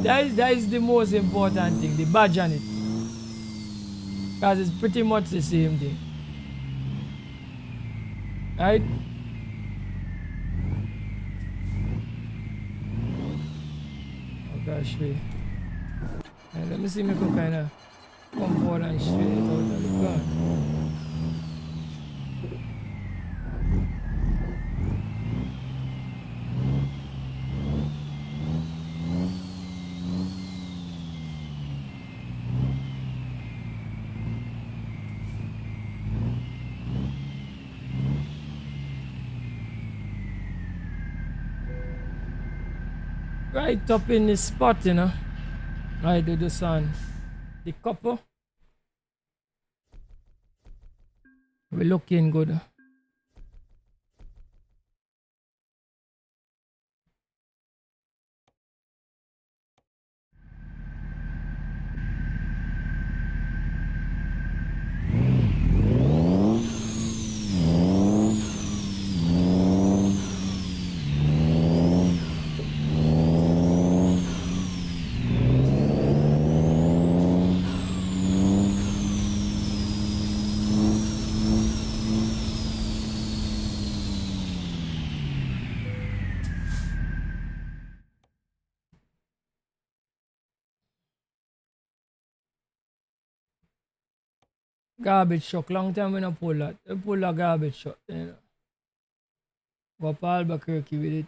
That is the most important thing, the badge on it. Because it's pretty much the same thing. Right? Oh gosh, wait. Let me see me go kind of come forward and straight it out of the car. Right up in the spot, you know. Right to the sun. The couple. We're looking good. Garbage truck. Long time we not pull that. We pull a garbage truck, you know. Go up Albuquerque with it.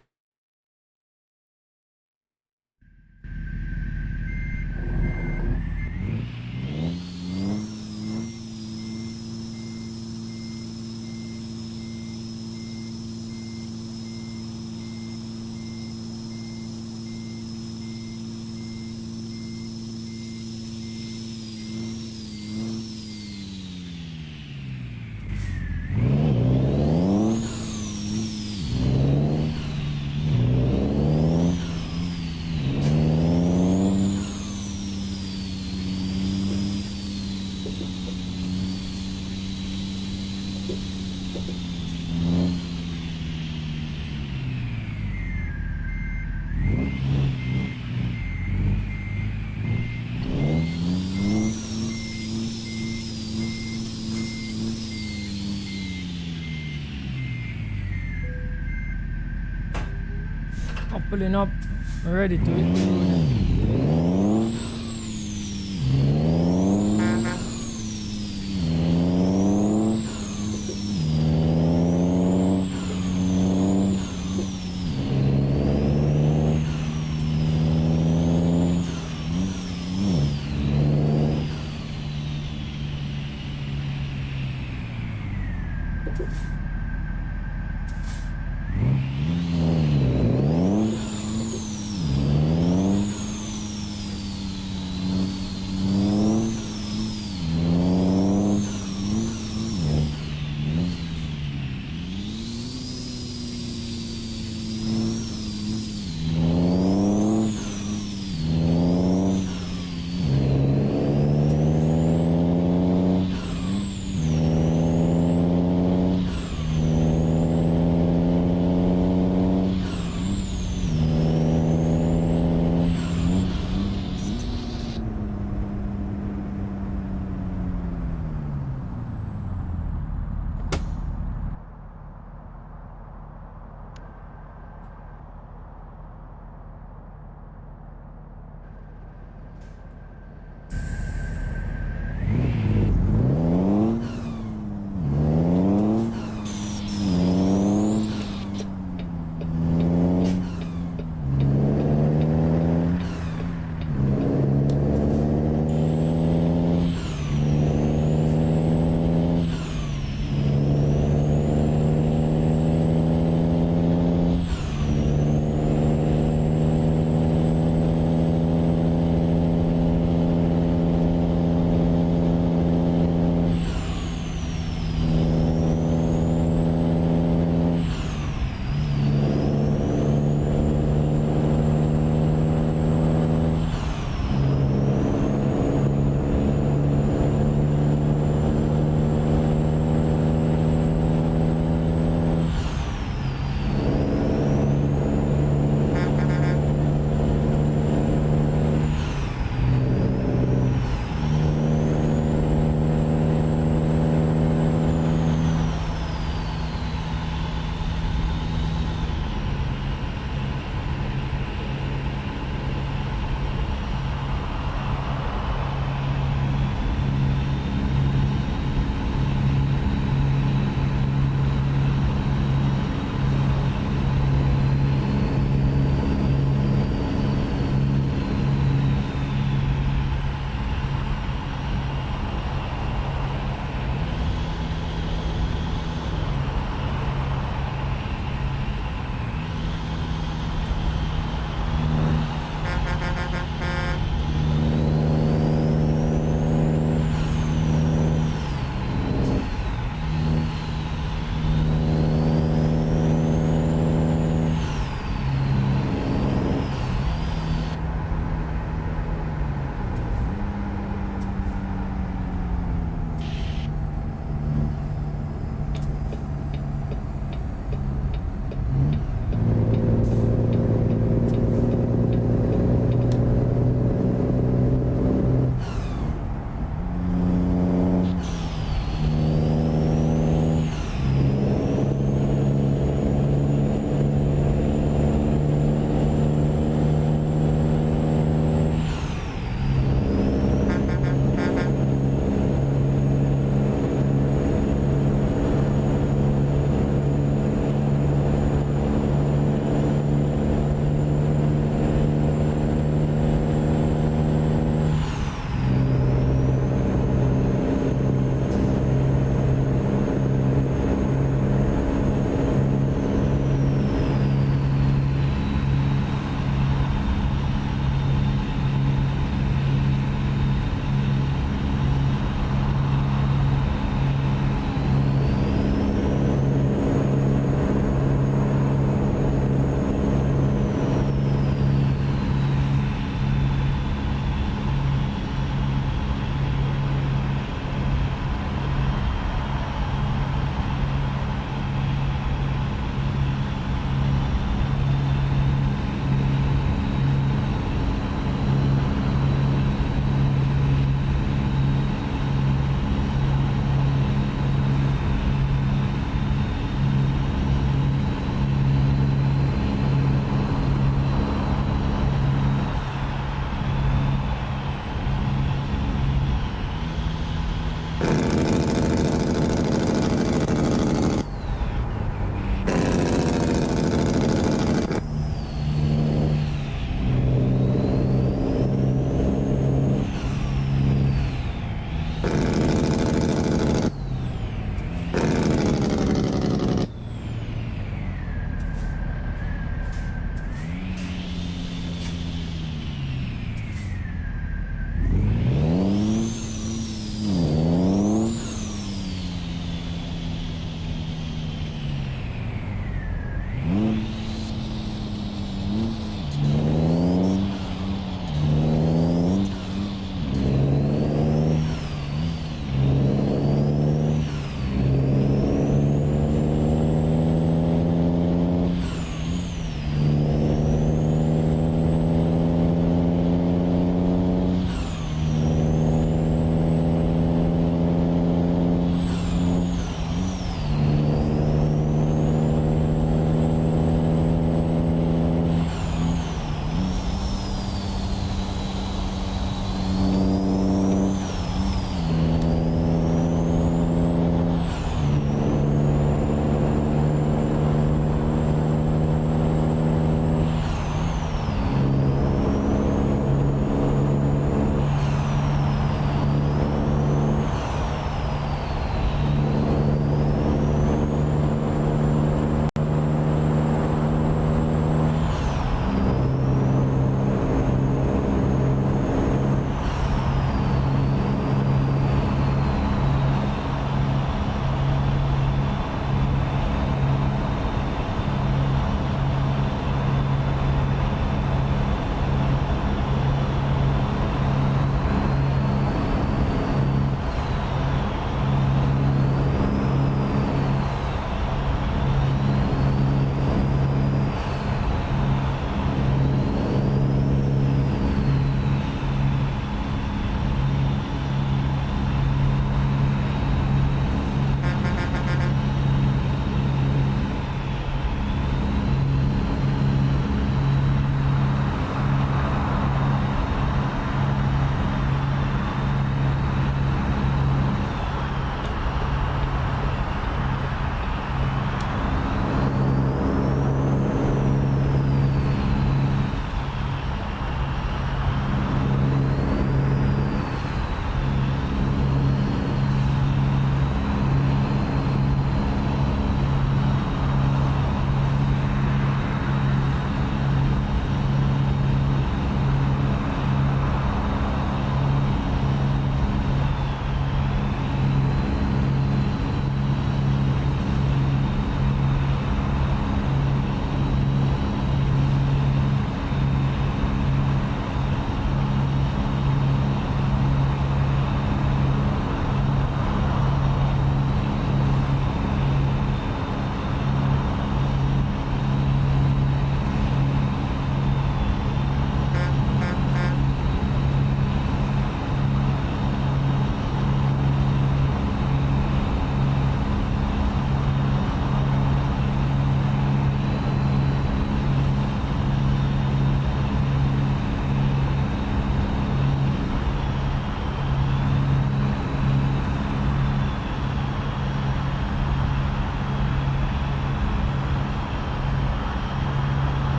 I'm pulling up. I'm ready to hit the road.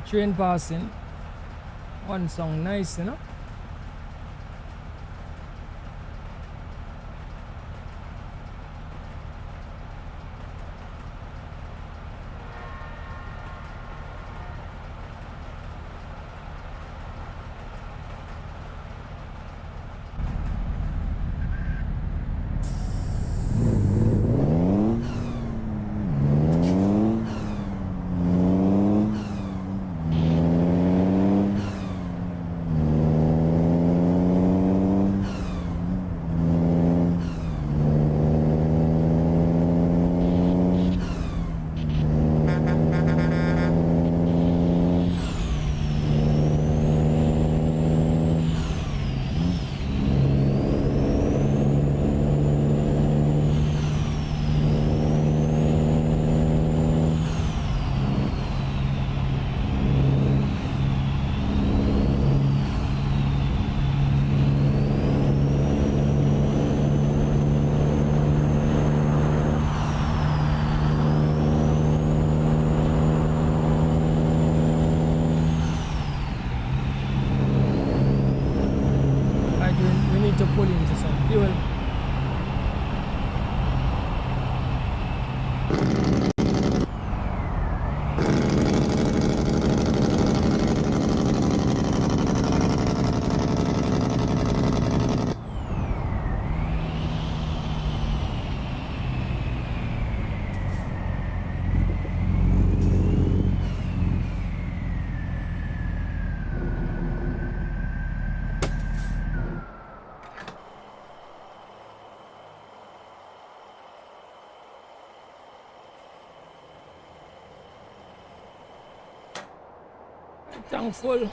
the train passing. One song nice, you know. We need to pull into some fuel. Thankful.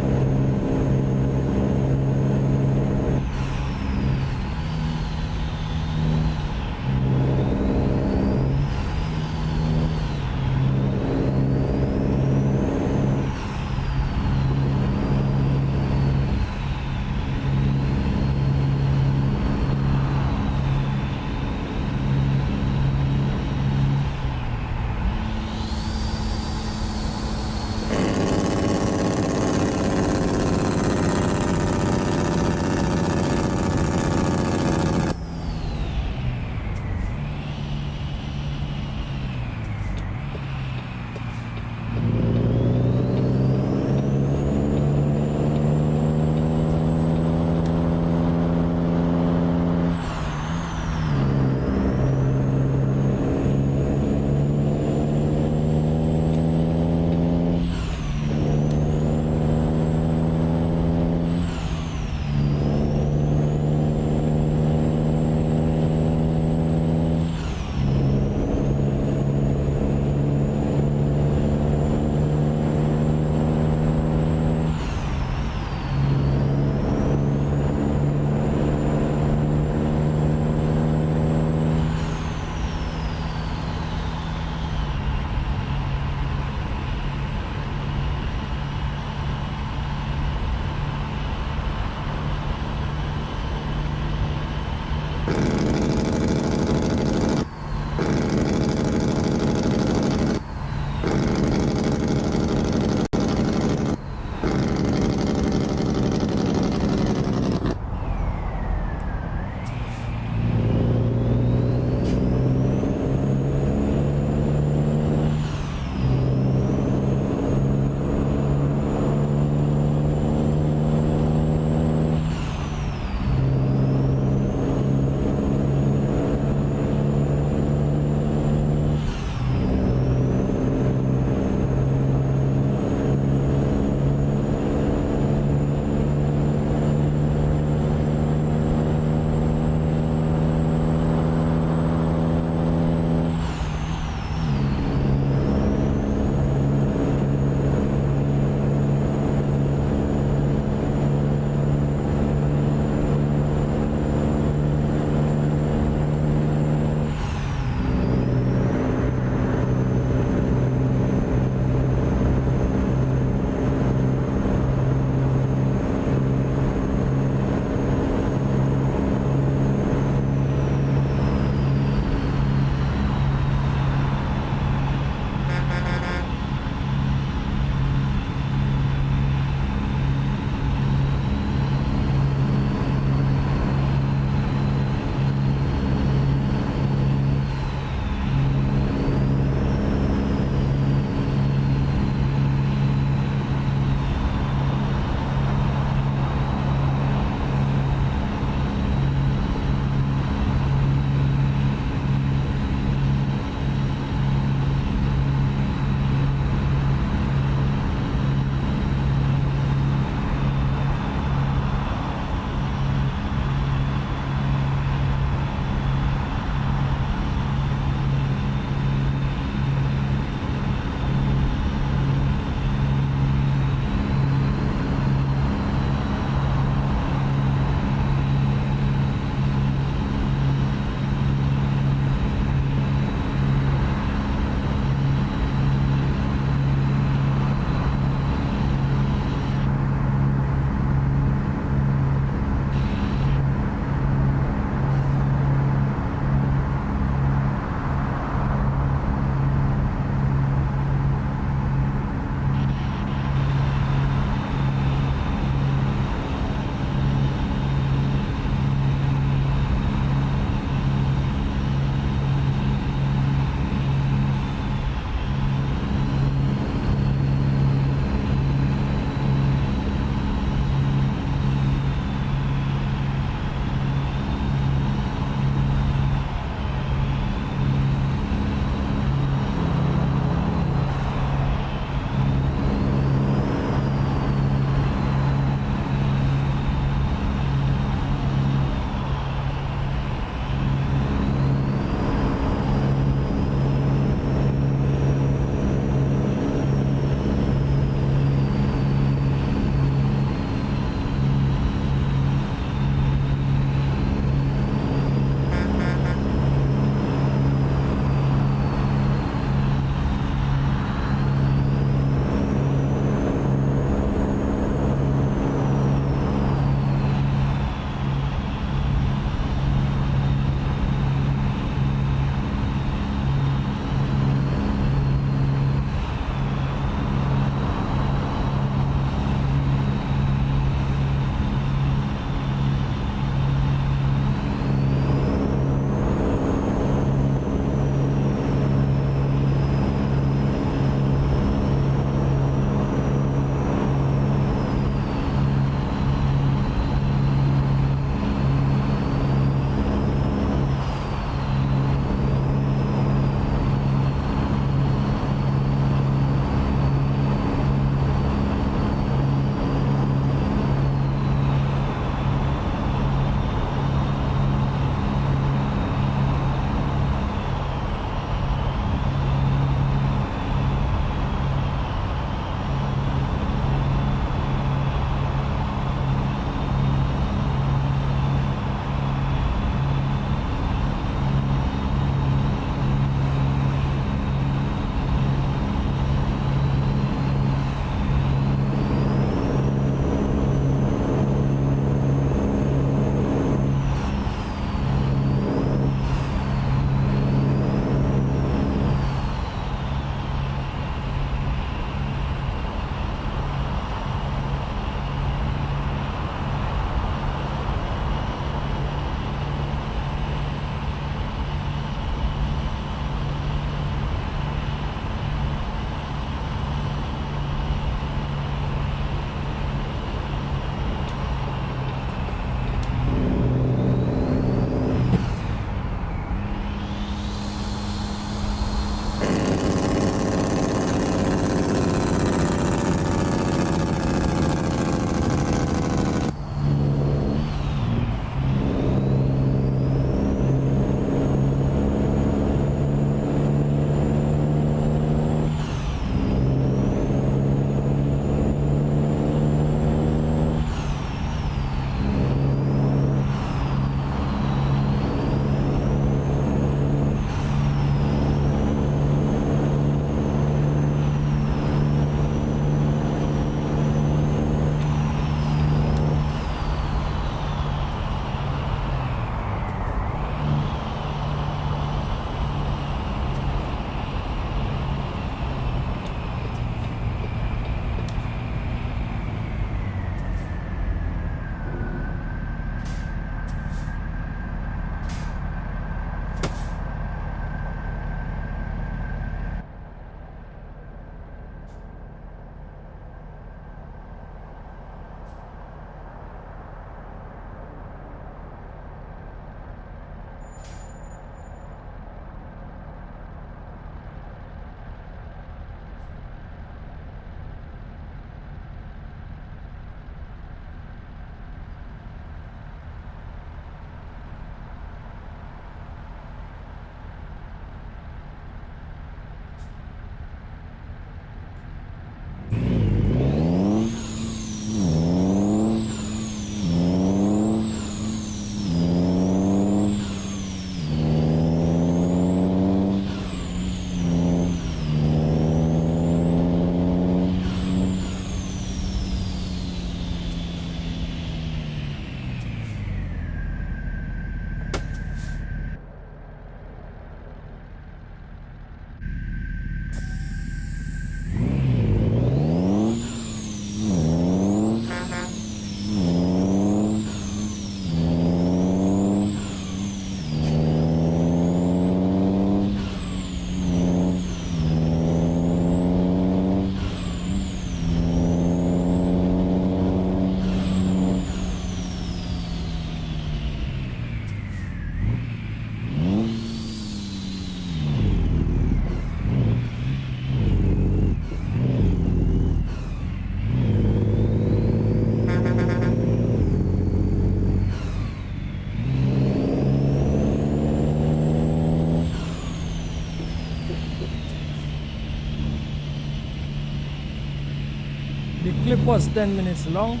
The clip was 10 minutes long.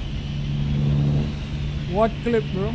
What clip, bro?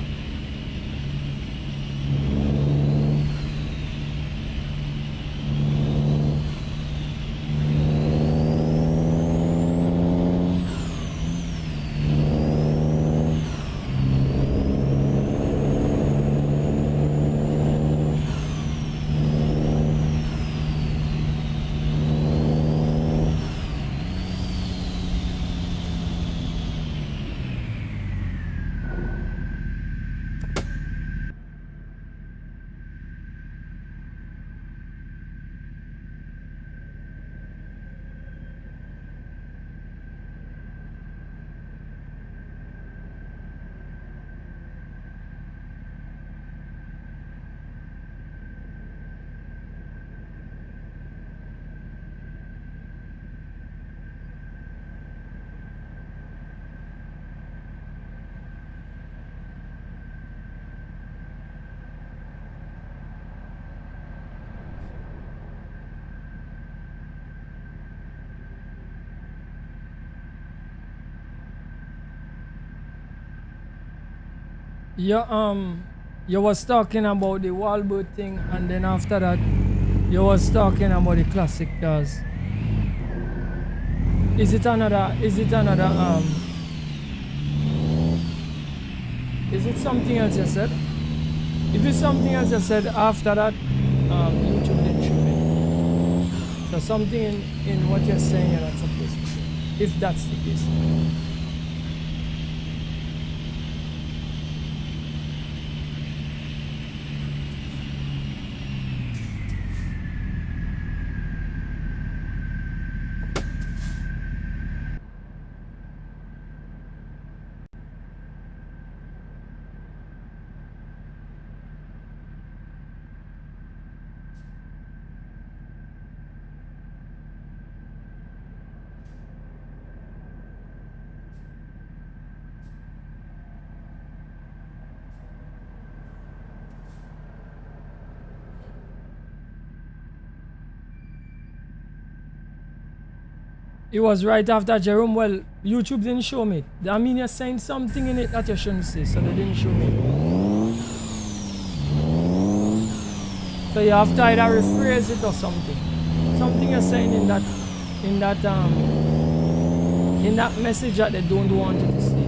You was talking about the wallboard thing, and then after that, you was talking about the classic cars. Is it another? Is it something else you said? If it's something else you said after that, YouTube didn't show me. So something in what you're saying you're not supposed to say. If that's the case. It was right after Jerome. Well, YouTube didn't show me. I mean, you're saying something in it that you shouldn't say, so they didn't show me. So you have to either rephrase it or something. Something you're saying in that message that they don't want you to see.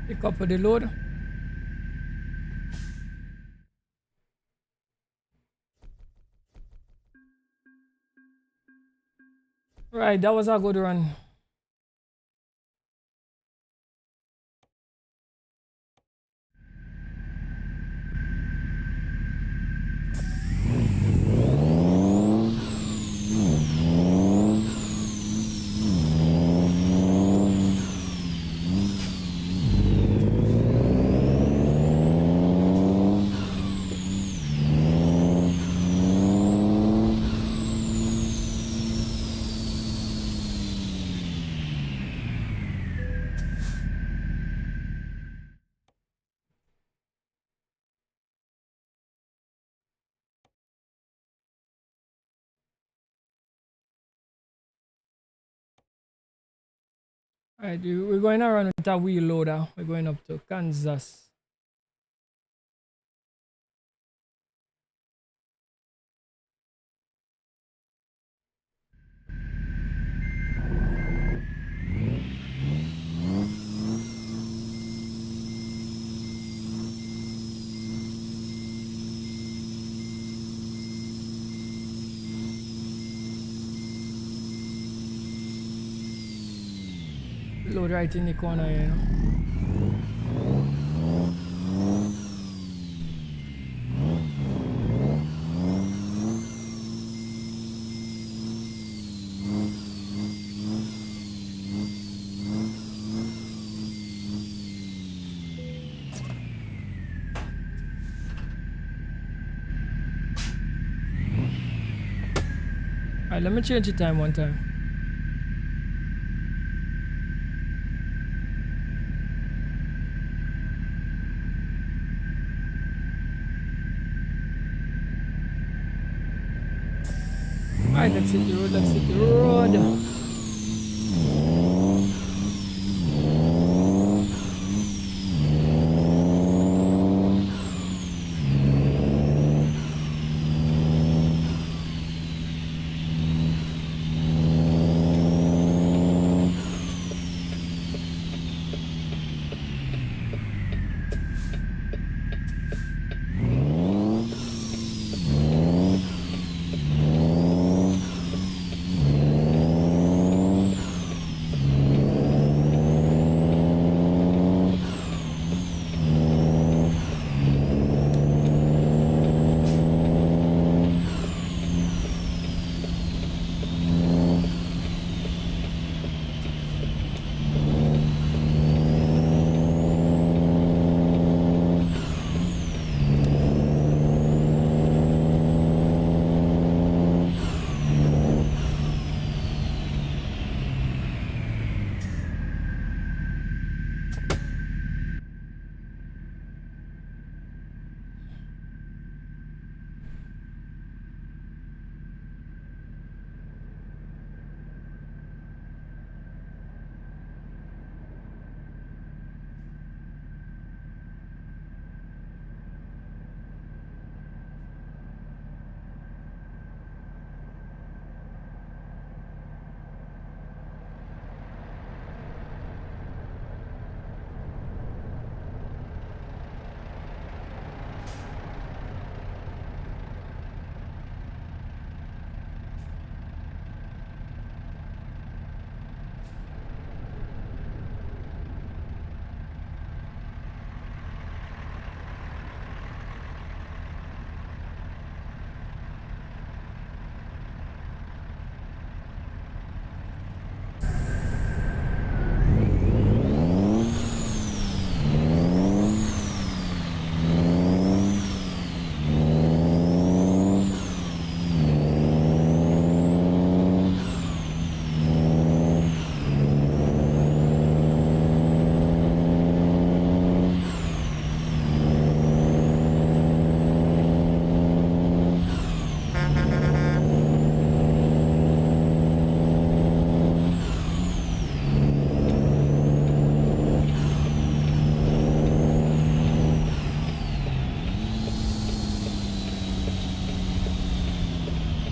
Pick up the load. Right, that was a good run. Alright, we're going around with a wheel loader. We're going up to Kansas. Load right in the corner, you know. Alright, let me change the time one time. Alright, let's hit the road, let's hit the road.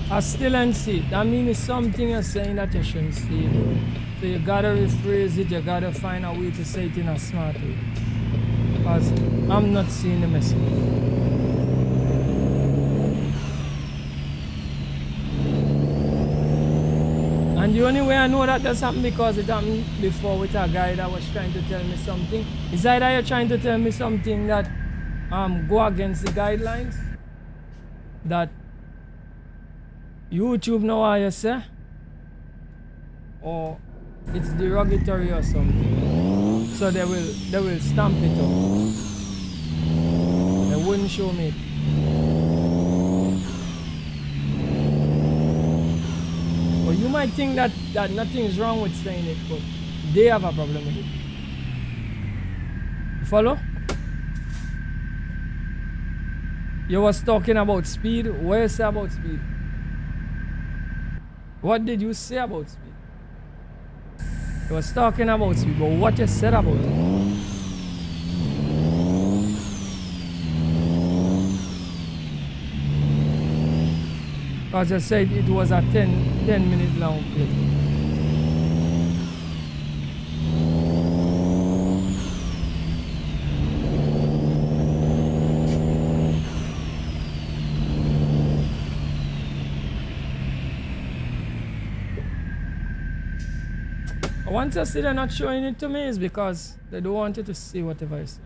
I still ain't see it. That means something you're saying that you shouldn't see it. So you gotta rephrase it, you gotta find a way to say it in a smart way. Because I'm not seeing the message. And the only way I know that does happen because it happened before with a guy that was trying to tell me something. It's either you're trying to tell me something that go against the guidelines that YouTube know what you say, or it's derogatory or something. So they will stamp it up. They wouldn't show me it. But you might think that nothing's wrong with saying it, but they have a problem with it. You follow? You was talking about speed. What you say about speed? What did you say about speed? He was talking about speed, but what you said about it? Because you said it was a 10 minute long clip. Once you see they're not showing it to me, is because they don't want you to see whatever I say.